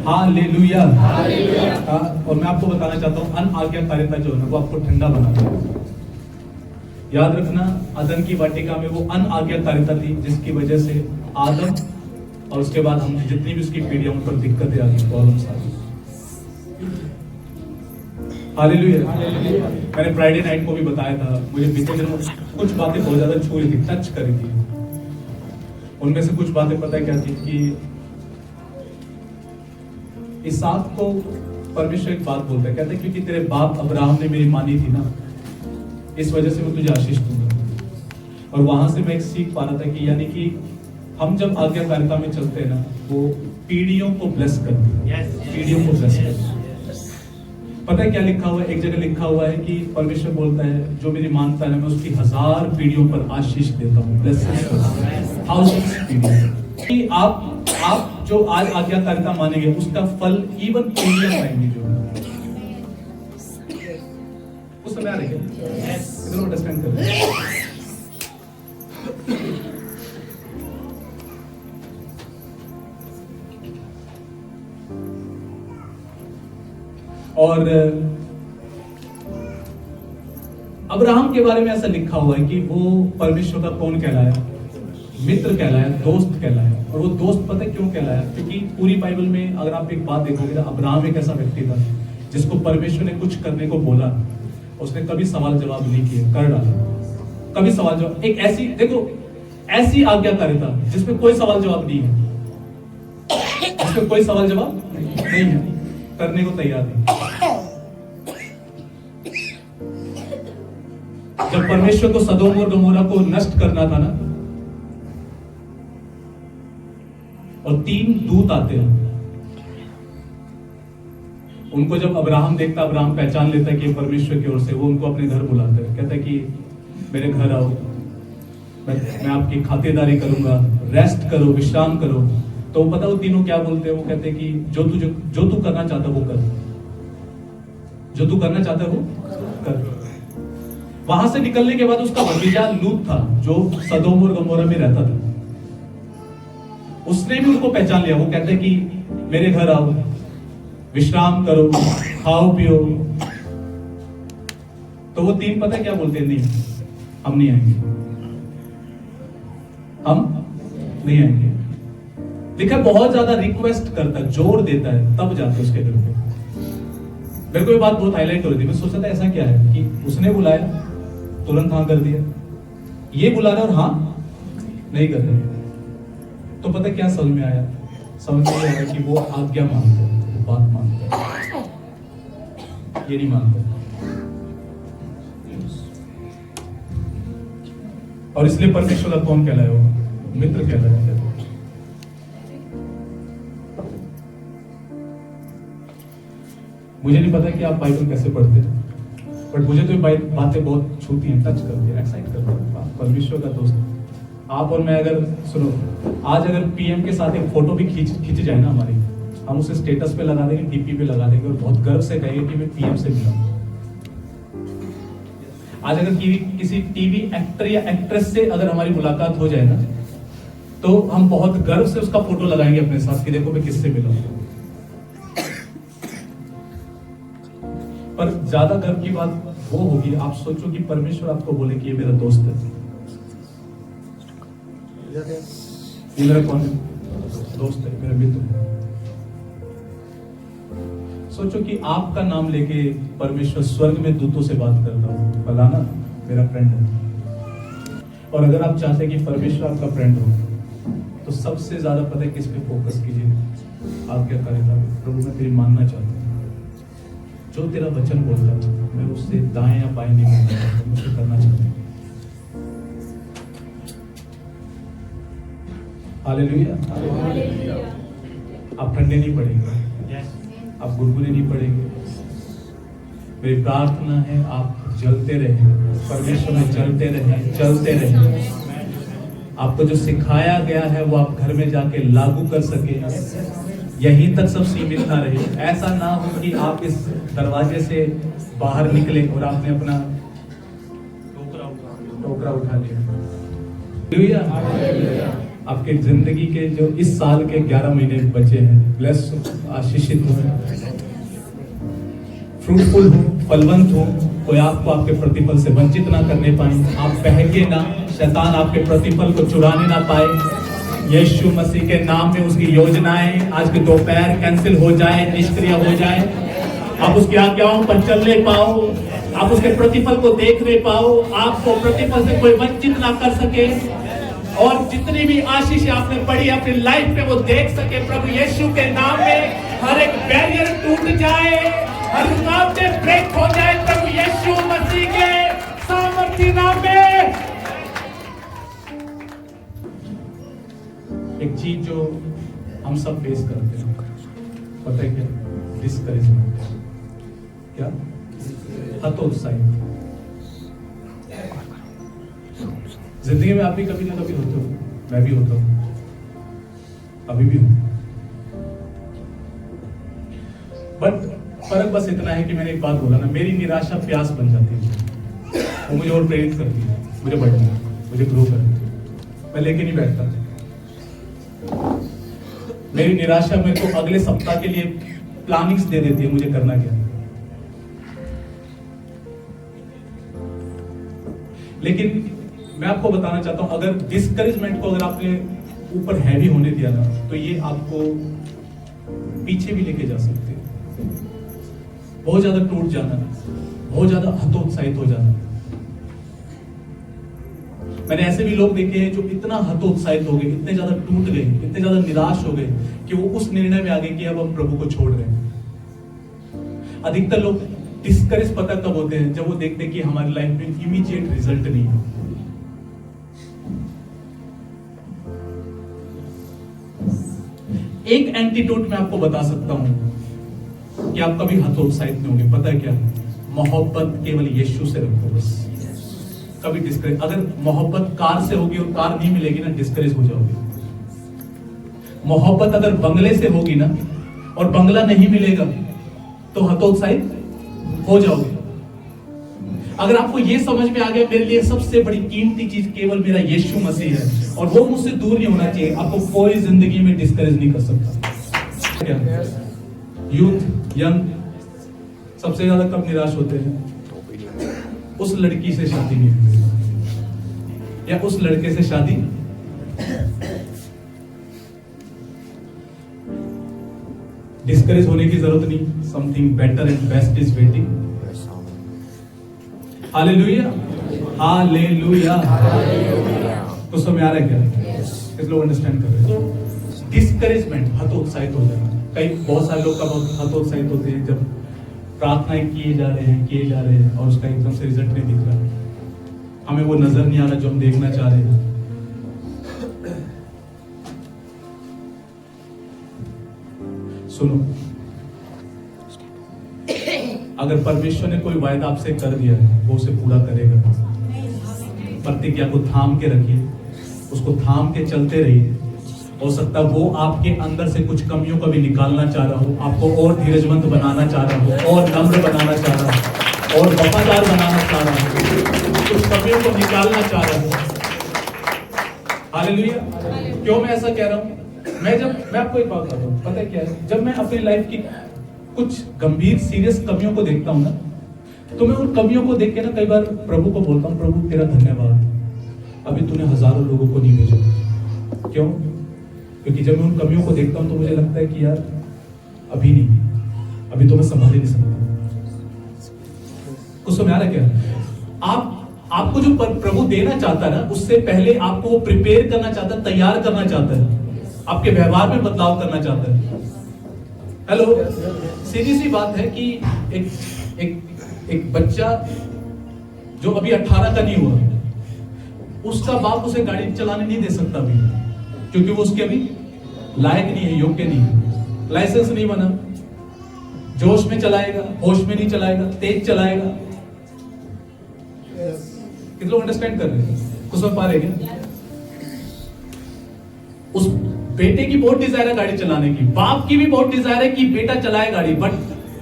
hallelujah. और मैं आपको बताना चाहता हूं, अनआज्ञाकारिता जो है ना, वो आपको ठंडा बनाता है। याद रखना, अदन की वाटिका में वो अनआज्ञाकारिता थी जिसकी वजह से आदम और उसके बाद हम जितनी भी उसकी पीढ़ियां, उन पर दिक्कतें आ गई, प्रॉब्लम्स आ गई। हालेलुया। मैंने फ्राइडे नाइट को भी बताया था, मुझे बीते दिनों कुछ बातें बहुत ज्यादा छू रही थी, टच करी थी। उनमें से कुछ बातें पता है क्या थी कि इसहाक को परमेश्वर एक बात बोलता है, कहता है क्योंकि तेरे बाप अब्राहम ने मेरी मानी थी ना, इस वजह से मैं तुझे आशीष दूंगा। और वहां से मैं एक सीख पा रहा था कि यानी कि हम जब आज्ञाकारिता में चलते हैं ना, वो पीढ़ियों को ब्लेस करते हैं, पीढ़ियों को ब्लेस करते हैं। पता है क्या लिखा हुआ है? एक जगह लिखा हुआ है कि परमेश्वर बोलता है, जो मेरी मानता है मैं उसकी 1000 पीढ़ियों पर आशीष देता हूँ, कि आप जो आज आज्ञाकारिता मानेंगे उसका फल इवन पीढ़ियां पाएंगे। जो उस समय आ रही है, इधर अंडरस्टैंड कर रहे हैं। और अब्राहम के बारे में ऐसा लिखा हुआ है कि वो परमेश्वर का कौन कहलाया? मित्र कहलाया, दोस्त कहलाया। और वो दोस्त पता है क्यों कहलाया? क्योंकि पूरी बाइबल में अगर आप एक बात देखोगे ना, अब्राहम एक ऐसा व्यक्ति था जिसको परमेश्वर ने कुछ करने को बोला, उसने कभी सवाल जवाब नहीं किए, कर डाला। कभी सवाल जवाब, एक ऐसी देखो ऐसी आज्ञाकारिता जिसमें कोई सवाल जवाब नहीं है, जिसमें कोई सवाल जवाब नहीं है, करने को तैयार नहीं। जब परमेश्वर को सदोम और गमोरा को नष्ट करना था ना, और 3 दूत आते हैं, उनको जब अब्राहम देखता, अब्राहम पहचान लेता है कि परमेश्वर की ओर से, वो उनको अपने घर बुलाते हैं, कहता है कि मेरे घर आओ, मैं आपकी खातिरदारी करूंगा, रेस्ट करो, विश्राम करो। तो पता वो तीनों क्या बोलते हैं? वो कहते हैं कि जो तू करना चाहता वो कर, जो तू करना चाहता वो कर। वहां से निकलने के बाद उसका भतीजा लूत था, जो सदोम और गमोरा में रहता था, उसने भी उनको पहचान लिया। वो कहते हैं कि मेरे घर आओ, विश्राम करो, खाओ पियो। तो वो 3 पता है क्या बोलते हैं? नहीं, हम नहीं आएंगे, हम नहीं आएंगे। लिखा बहुत ज्यादा रिक्वेस्ट करता है, जोर देता है, तब जाते उसके घर पे। मेरे को ये बात बहुत हाईलाइट हो रही थी। मैं सोचा था ऐसा क्या है कि उसने बुलाया, तुरंत हाँ कर दिया, ये बुला रहा और हाँ नहीं कर रहे। तो पता क्या समझ में आया? समझ में आया कि वो आज्ञा मानते हैं, वो बात मानते हैं, ये नहीं मानते। और इसलिए परमेश्वर का कौन कहलाया? वो मित्र कहलाया। मुझे नहीं पता कि आप बाइबल कैसे पढ़ते हैं, बट मुझे तो ये बातें बहुत छूती हैं, टच करती हैं, एक्साइट करती हैं। परमेश्वर का दोस्त आप और मैं, अगर सुनो, आज अगर पीएम के साथ एक फोटो भी खींच जाए ना हमारी, हम उसे स्टेटस पे लगा देंगे, डीपी पे लगा देंगे और बहुत गर्व से कहेंगे कि मैं पीएम से मिला। आज अगर किसी टीवी एक्टर या एक्ट्रेस से अगर हमारी मुलाकात हो जाए ना, तो हम बहुत गर्व से उसका फोटो लगाएंगे अपने साथ कि देखो मैं किससे मिला। पर ज्यादा गर्व की बात वो होगी, आप सोचो कि परमेश्वर आपको बोले कि ये मेरा दोस्त है। ये मेरा कौन है? दोस्त है, मेरा मित्र है। सोचो कि आपका नाम लेके परमेश्वर स्वर्ग में दूतों से बात करता हो, फलाना मेरा फ्रेंड है। और अगर आप चाहते हैं कि परमेश्वर आपका फ्रेंड हो, तो सबसे ज्यादा पता है किस पे फोकस कीजिए। आप क्या करेगा? प्रभु मैं तेरी मानना चाहता हूँ, जो तेरा वचन बोलता हूँ मैं उससे दाएं या बाएं नहीं बोलना चाहता, मुझे करना चाहता हूँ। हालेलुया। आप ठंडे नहीं पड़ेंगे, आप गुनगुने नहीं पड़ेंगे। मेरी प्रार्थना है आप जलते रहे, परमेश्वर में जलते रहे, चलते रहे। आपको जो सिखाया गया है वो आप घर में जाके लागू कर सके, यहीं तक सब सीमित ना रहे। ऐसा ना हो कि आप इस दरवाजे से बाहर निकले और आपने अपना टोकरा उठा लिया। आपके जिंदगी के जो इस साल के 11 महीने बचे हैं, ब्लेस, आशीषित हो, फ्रूटफुल हो, फलवंत हो, कोई आपको आपके प्रतिफल से वंचित ना करने पाए। आप बहके ना, शैतान आपके प्रतिफल को चुराने ना पाए। यीशु मसीह के नाम में उसकी योजनाएं आज के दोपहर कैंसिल हो जाए, निष्क्रिय हो जाए। आप उसकी आज्ञाओं पर चलने पाओ, आप उसके प्रतिफल को देखने पाओ, आपको प्रतिफल से कोई वंचित ना कर सके, और जितनी भी आशीष आपने पढ़ी अपनी लाइफ में वो देख सके। प्रभु यीशु के नाम में हर एक बैरियर टूट जाए, हर रुकावटें ब्रेक हो जाए प्रभु यीशु मसीह के सामर्थ्य नाम में। एक चीज जो हम सब फेस करते हैं, पता है क्या? डिस्करेजमेंट। क्या? हतोत्साहित। जिंदगी में आप भी कभी ना कभी होते हो, मैं भी होता हूं, अभी भी हूं। बट फर्क बस इतना है कि मैंने एक बात बोला ना, मेरी निराशा प्यास बन जाती है, वो मुझे और प्रेरित करती है, मुझे बढ़ने, मुझे ग्रो करती है। मैं लेके नहीं बैठता। मेरी निराशा मेरे को अगले सप्ताह के लिए प्लानिंग्स दे देती है, मुझे करना क्या। लेकिन मैं आपको बताना चाहता हूं, अगर डिस्करेजमेंट को अगर आपने ऊपर हैवी होने दिया ना, तो ये आपको पीछे भी लेके जा सकते हैं। बहुत ज्यादा टूट जाना, बहुत ज्यादा हतोत्साहित हो जाना। मैंने ऐसे भी लोग देखे हैं जो इतना हतोत्साहित हो गए, इतने ज्यादा टूट गए, इतने ज्यादा निराश हो गए कि वो उस निर्णय में आ गए कि अब हम प्रभु को छोड़ रहे हैं। अधिकतर लोग डिस्करेज पता कब होते हैं? जब वो देखते हैं कि हमारी लाइफ में इमीडिएट रिजल्ट नहीं है। एक एंटीडोट मैं आपको बता सकता हूं कि आप कभी हतोत्साहित नहीं होंगे। पता है क्या? मोहब्बत केवल यीशु से रखो बस। कभी डिस्करेज, अगर मोहब्बत कार से होगी और कार नहीं मिलेगी ना, डिस्करेज हो जाओगे। मोहब्बत अगर बंगले से होगी ना और बंगला नहीं मिलेगा तो हतोत्साहित हो जाओगे। अगर आपको ये समझ में आ गया मेरे लिए सबसे बड़ी कीमती चीज केवल मेरा यीशु मसीह है और वो मुझसे दूर नहीं होना चाहिए, आपको कोई जिंदगी में डिस्करेज नहीं कर सकता। क्या यूथ, यंग सबसे ज्यादा कब निराश होते हैं? उस लड़की से शादी नहीं हुई या उस लड़के से शादी। डिस्करेज होने की जरूरत नहीं, something better and best is waiting. Hallelujah, hallelujah. तो समझ आ रहा है क्या? किस लोग अंडरस्टैंड कर रहे हैं? डिस्करेजमेंट, हतोत्साहित हो जाना। कई बहुत सारे लोग कब हतोत्साहित होते हैं? जब प्रार्थनाएं किए जा रहे हैं और उसका एकदम से रिजल्ट नहीं दिख रहा, हमें वो नजर नहीं आ रहा जो हम देखना चाह रहे हैं। सुनो, अगर परमेश्वर ने कोई वायदा आपसे कर दिया है वो उसे पूरा करेगा। प्रतिज्ञा को थाम के रखिए, उसको थाम के चलते रहिए। हो सकता है वो आपके अंदर से कुछ कमियों को भी निकालना चाह रहा हो, आपको और धीरजवंत बनाना चाह रहा हो, और नम्र बनाना चाह रहा हो, और वफादार बनाना चाह रहा हो, कुछ कमियों को निकालना चाह रहा हो। हालेलुया। क्यों मैं ऐसा कह रहा हूँ? मैं आपको एक बात बताता हूँ, पता है क्या है? जब मैं अपनी लाइफ की कुछ गंभीर सीरियस कमियों को देखता हूँ ना, तो मैं उन कमियों को देख के ना कई बार प्रभु को बोलता हूँ, प्रभु तेरा धन्यवाद, अभी तूने हजारों लोगों को नहीं भेजा, क्यों? क्योंकि जब मैं उन कमियों को देखता हूं तो मुझे लगता है कि यार अभी नहीं, अभी तो मैं संभाल ही नहीं सकता। कुछ समझ आ रहा है क्या? आपको जो प्रभु देना चाहता है ना, उससे पहले आपको वो प्रिपेयर करना चाहता है, तैयार करना चाहता है, आपके व्यवहार में बदलाव करना चाहता है। हेलो, सीधी सी बात है कि एक बच्चा जो अभी 18 का नहीं हुआ, उसका बाप उसे गाड़ी चलाने नहीं दे सकता अभी, क्योंकि वो उसके अभी लायक नहीं है, योग्य नहीं है, लाइसेंस नहीं बना। जोश में चलाएगा, होश में नहीं चलाएगा, तेज चलाएगा। कितने लोग अंडरस्टैंड कर रहे हैं? कुछ समझ पा रहे क्या? उस बेटे की बहुत डिजायर है गाड़ी चलाने की, बाप की भी बहुत डिजायर है कि बेटा चलाए गाड़ी, बट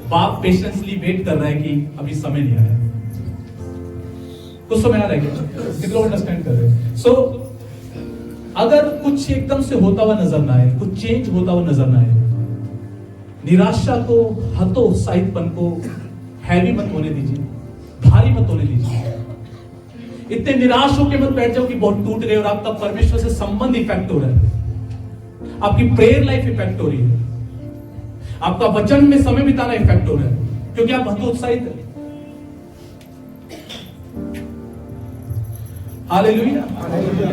बाप पेशेंसली वेट कर रहा है कि अभी समय नहीं आया। कुछ समय आ रहा है क्या? कितने लोग अंडरस्टैंड कर रहे हैं? सो अगर कुछ एकदम से होता हुआ नजर ना आए, कुछ चेंज होता हुआ नजर ना आए, निराशा को, हतोत्साहितपन को हैवी मत होने दीजिए, भारी मत होने दीजिए। इतने निराश होकर मत बैठ जाओ कि बहुत टूट गए और आपका परमेश्वर से संबंध इफेक्ट हो रहा है, आपकी प्रेयर लाइफ इफेक्ट हो रही है, आपका वचन में समय बिताना इफेक्ट हो रहा है, क्योंकि आप हतोत्साहित हैं। Hallelujah,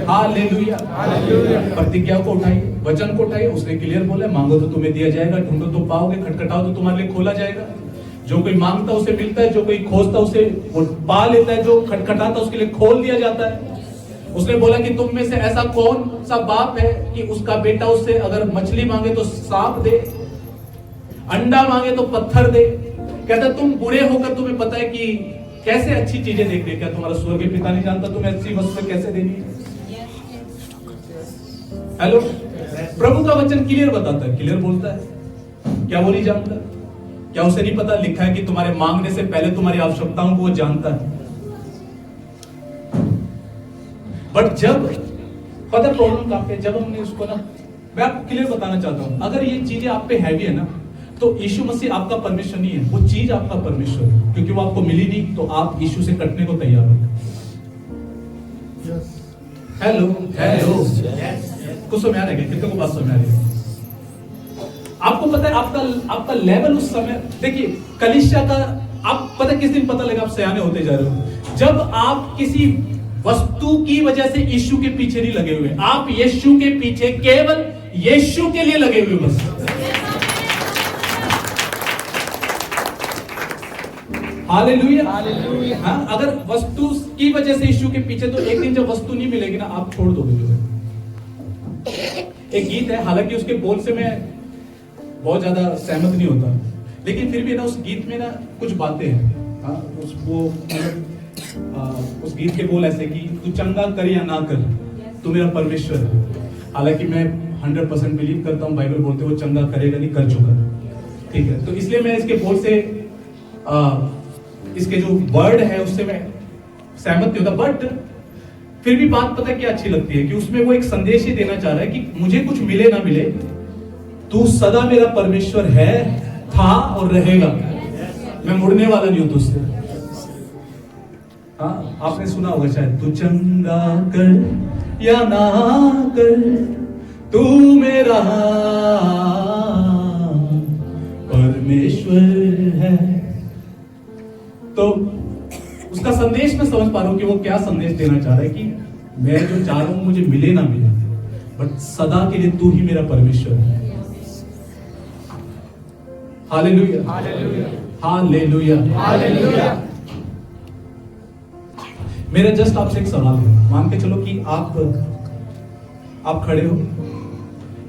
hallelujah, hallelujah. प्रतिज्ञा को उठाइए, वचन को उठाइए। उसने क्लियर बोला, मांगो तो तुम्हें दिया जाएगा, ढूंढो तो पाओगे, खटखटाओ तो तुम्हारे लिए खोला जाएगा। जो कोई मांगता उसे मिलता है, जो कोई खोजता उसे वो पा लेता है, जो खटखटाता उसके लिए खोल दिया जाता है। उसने बोला कि तुम में से ऐसा कौन सा बाप है कि उसका बेटा उससे अगर मछली मांगे तो सांप दे, अंडा मांगे तो पत्थर दे। कहता तुम बुरे होकर तुम्हें पता है कि कैसे अच्छी चीजें देखने, क्या तुम्हारा स्वर्गीय पिता नहीं जानता तुम्हें अच्छी वस्तुएं कैसे देनी है? हेलो, प्रभु का वचन क्लियर बताता है, क्लियर बोलता है। क्या वो नहीं जानता? क्या उसे नहीं पता? लिखा है कि तुम्हारे मांगने से पहले तुम्हारी आवश्यकताओं को वो जानता है। बट जब पता प्रॉब्लम कहां पे, जब हमने उसको ना, मैं आपको क्लियर बताना चाहता हूं, अगर ये चीजें आप पे हैवी है ना, तो यीशु मसीह आपका परमेश्वर नहीं है, वो चीज आपका परमेश्वर है, क्योंकि वो आपको मिली नहीं, तो आप यीशु से कटने को तैयार हो। हेलो, हेलो, कुछ समझ आ रहा है? कितने को बात समझ आ रही है? आपको पता है आपका लेवल उस समय, देखिए कलीसिया का, आप पता किस दिन पता लगा आप सयाने होते जा रहे हो? जब आप किसी वस्तु की वजह से यीशु के पीछे नहीं लगे हुए, आप यीशु के पीछे केवल यीशु के लिए लगे हुए बस। Hallelujah, hallelujah. हाँ, अगर वस्तु की वजह से यीशु के पीछे, तो एक दिन जब वस्तु नहीं मिलेगी ना, आप छोड़ दोगे जो है। एक गीत है, हालांकि उसके बोल से मैं बहुत ज्यादा सहमत नहीं होता, लेकिन फिर भी ना उस गीत में ना कुछ बातें हैं। हाँ, उस गीत के बोल ऐसे कि तू चंगा कर या ना कर, तू मेरा परमेश्वर है। हालांकि मैं 100% बिलीव करता हूँ, बाइबल बोलते वो चंगा करेगा नहीं, कर चुका। ठीक है, तो इसलिए मैं इसके बोल से इसके जो वर्ड है उससे मैं सहमत नहीं होता। बट फिर भी बात पता क्या अच्छी लगती है कि उसमें वो एक संदेश ही देना चाह रहा है कि मुझे कुछ मिले ना मिले, तू सदा मेरा परमेश्वर है, था और रहेगा। मैं मुड़ने वाला नहीं हूं तुझसे। हाँ, आपने सुना होगा शायद, तू चंगा कर या ना कर, तू मेरा परमेश्वर है। तो उसका संदेश मैं समझ पा रहा हूं कि वो क्या संदेश देना चाह रहा है कि मैं जो चाह रहा हूं मुझे मिले ना मिले, बट सदा के लिए तू ही मेरा परमेश्वर है। Hallelujah, hallelujah, hallelujah, hallelujah. मेरा जस्ट आपसे एक सवाल है। मान के चलो कि आप खड़े हो,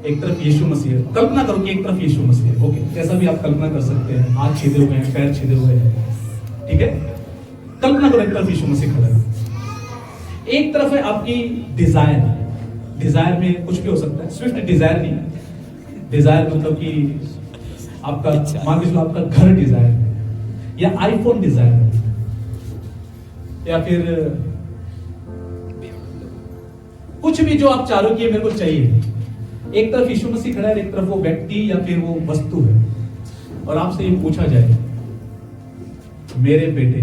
एक तरफ यीशु मसीह है। कल्पना करो कि एक तरफ यीशु मसीह है। ओके, जैसा भी आप कल्पना कर सकते हैं, हाथ छेदे हुए हैं, पैर छेदे हुए हैं, ठीक है। कल्पना करो एक तरफ यीशु मसीह खड़ा है, एक तरफ है आपकी डिजायर। डिजायर में कुछ भी हो सकता है, स्विफ्ट डिजायर नहीं। डिजायर मतलब कि आपका, मान के चलो आपका घर डिजायर है, या आईफोन डिजायर है, या फिर कुछ भी जो आप चाह रहे हो कि मेरे को चाहिए। एक तरफ यीशु मसीह खड़ा है, एक तरफ वो व्यक्ति या फिर वो वस्तु है, और आपसे ये पूछा जाए, मेरे बेटे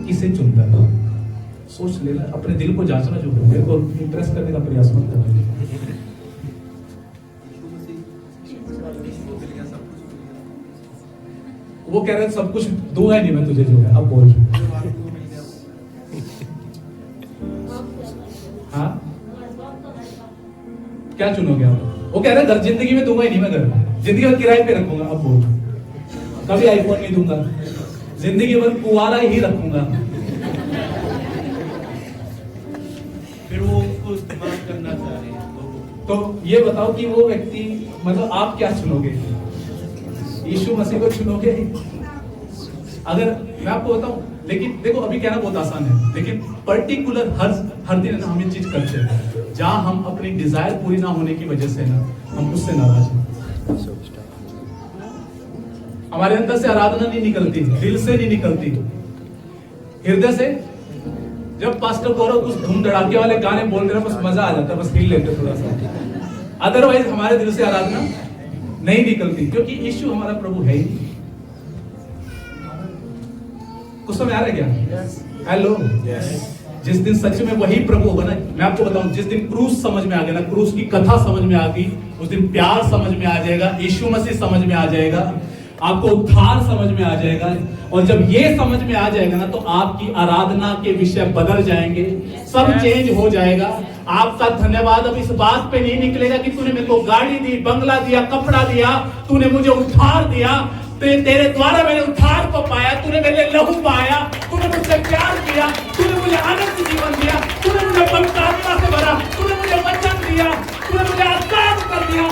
किसे चुनता है? सोच लेना, अपने दिल को जांचना, जो है मेरे को इंप्रेस करने का प्रयास मत करना। वो कह रहे हैं सब कुछ दूंगा नहीं मैं तुझे, जो है अब बोल। हाँ क्या चुनोगे आप? वो कह रहे हैं जिंदगी में दूंगा ही नहीं मैं घर, जिंदगी भर किराए पे रखूंगा। अब बोल, कभी आईफोन नहीं दूंगा, जिंदगी भर कुंवारा ही रखूंगा। फिर वो उसको इस्तेमाल करना चाह रहे हैं। तो ये बताओ कि वो व्यक्ति, मतलब आप क्या चुनोगे? यीशु मसीह को चुनोगे? अगर मैं आपको बताऊं, लेकिन देखो अभी कहना बहुत आसान है, लेकिन पर्टिकुलर हर दिन हम ये चीज करते हैं जहां हम अपनी डिजायर पूरी ना होने की वजह से ना हम उससे नाराज हैं। हमारे अंदर से आराधना नहीं निकलती, दिल से नहीं निकलती, हृदय से। जब पास्टर गौरव कुछ धूम धड़ाके वाले गाने बोल रहे हैं बस मजा आ जाता है, बस हिल लेते थोड़ा सा। अदरवाइज हमारे दिल से आराधना नहीं निकलती, क्योंकि यीशु हमारा प्रभु है ही नहीं। कुछ समझ आ रहा है क्या? हेलो। जिस दिन सच में वही प्रभु होगा ना, मैं आपको बताऊं, जिस दिन क्रूस समझ में आ गया ना, क्रूस की कथा समझ में आ गई, उस दिन प्यार समझ में आ जाएगा, यीशु मसीह समझ में आ जाएगा, आपको उद्धार समझ में आ जाएगा। और जब ये समझ में आ जाएगा ना, तो आपकी आराधना के विषय बदल जाएंगे, सब चेंज हो जाएगा। आपका धन्यवाद अब इस बात पे नहीं निकलेगा कि तूने मेरे को गाड़ी दी, बंगला दिया, कपड़ा दिया, तूने मुझे उद्धार दिया, तेरे द्वारा मैंने उद्धार को पाया, तूने मेरे लहू पाया, तूने मुझसे प्यार किया, तूने मुझे आनंद जीवन दिया, तूने मुझे पवित्र आत्मा से भरा, तूने मुझे वचन दिया, तूने मुझे आजाद कर दिया।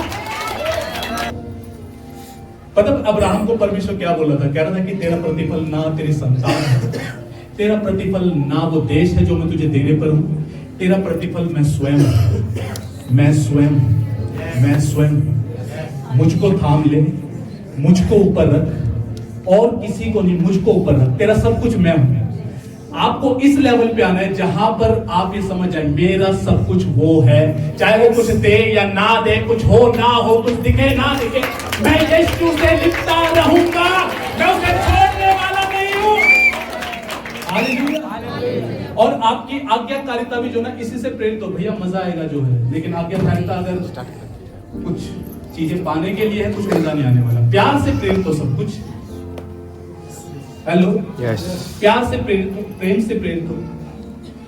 पता अब्राहम को परमेश्वर क्या बोला था? कह रहा था कि तेरा प्रतिफल ना तेरी संतान है, तेरा प्रतिफल ना वो देश है जो मैं तुझे देने पर हूं, तेरा प्रतिफल मैं स्वयं, मैं स्वयं, मैं स्वयं। मुझको थाम ले, मुझको ऊपर रख, और किसी को नहीं, मुझको ऊपर रख, तेरा सब कुछ मैं हूं। आपको इस लेवल पे आना है जहां पर आप ये समझ जाए मेरा सब कुछ वो है, चाहे वो कुछ दे या ना दे, कुछ हो ना हो, कुछ दिखे ना दिखे, मैं यीशु से लिपटा रहूंगा, मैं उसे छोड़ने वाला नहीं हूं। हालेलुया। और आपकी आज्ञाकारिता भी जो ना इसी से प्रेरित हो। भैया मजा आएगा जो है, लेकिन आज्ञाकारिता अगर कुछ चीजें पाने के लिए है, कुछ मजा नहीं आने वाला। प्यार से प्रेरित हो सब कुछ। Hello, yes. प्यार से प्रेरित हो, प्रेम से प्रेरित हो।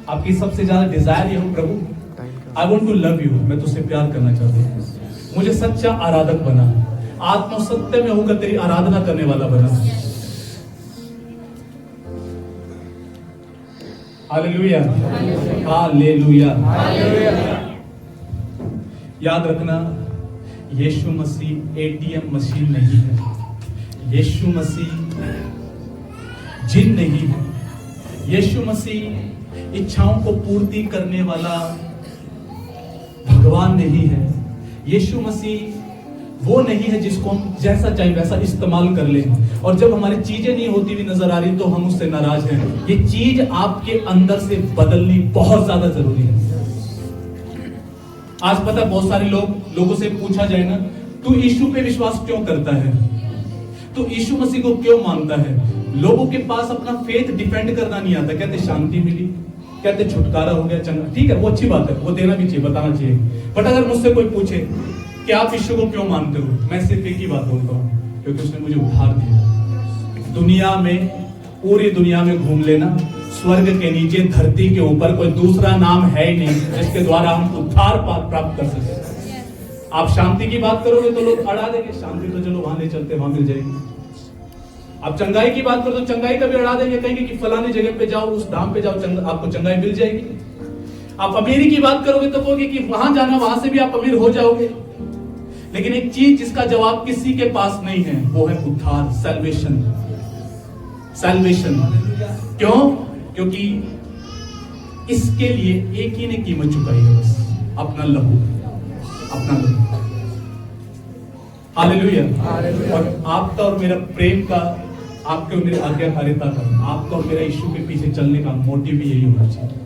आपकी सबसे ज्यादा डिजायर ये हो, प्रभु I want to love you, मैं तुझसे प्यार करना चाहता हूँ, मुझे सच्चा आराधक बना, आत्मा सत्य में होकर तेरी आराधना करने वाला बना। Hallelujah, hallelujah. याद रखना, यीशु मसीह एटीएम मशीन नहीं है, यीशु मसीह जिन नहीं है, यीशु मसीह इच्छाओं को पूर्ति करने वाला भगवान नहीं है, यीशु मसीह वो नहीं है जिसको हम जैसा चाहे वैसा इस्तेमाल कर लें। और जब हमारी चीजें नहीं होती भी नजर आ रही तो हम उससे नाराज हैं। ये चीज आपके अंदर से बदलनी बहुत ज्यादा जरूरी है। आज पता बहुत सारे लोगों से पूछा जाए ना, तू यीशु पे विश्वास क्यों करता है, तू यीशु मसीह को क्यों मानता है, लोगों के पास अपना फेथ डिफेंड करना नहीं आता। कहते शांति मिली, कहते छुटकारा हो गया, चंगा, ठीक है, वो अच्छी बात है, वो देना भी चाहिए, बताना चाहिए। बट अगर मुझसे कोई पूछे कि आप यीशु को क्यों मानते हो, मैं सिर्फ एक ही बात बोलता हूँ, क्योंकि उसने मुझे उद्धार दिया। दुनिया में, पूरी दुनिया में घूम लेना, स्वर्ग के नीचे धरती के ऊपर कोई दूसरा नाम है ही नहीं जिसके द्वारा हम उद्धार प्राप्त कर सके। आप शांति की बात करोगे तो लोग अड़ा देंगे, शांति तो चलो वहां ले चलते, वहां मिल जाएगी। आप चंगाई की बात करो तो चंगाई का भी अड़ा देंगे, कहेंगे कि फलाने जगह पे जाओ, उस धाम पे जाओ, आपको चंगाई मिल जाएगी। आप अमीरी की बात करोगे तो कहोगे कि वहां जाना, वहां से भी आप अमीर हो जाओगे। लेकिन एक चीज जिसका जवाब किसी के पास नहीं है, वो है उद्धार, सैल्वेशन। सैल्वेशन क्यों? क्योंकि इसके लिए एक ही ने कीमत चुकाई है, बस अपना लहू, अपना लहू। हालेलुया। और आपका और मेरा प्रेम का, आपके और मेरे आज्ञाकारिता का, आपका और मेरा यीशु के पीछे चलने का मोटिव भी यही होना चाहिए।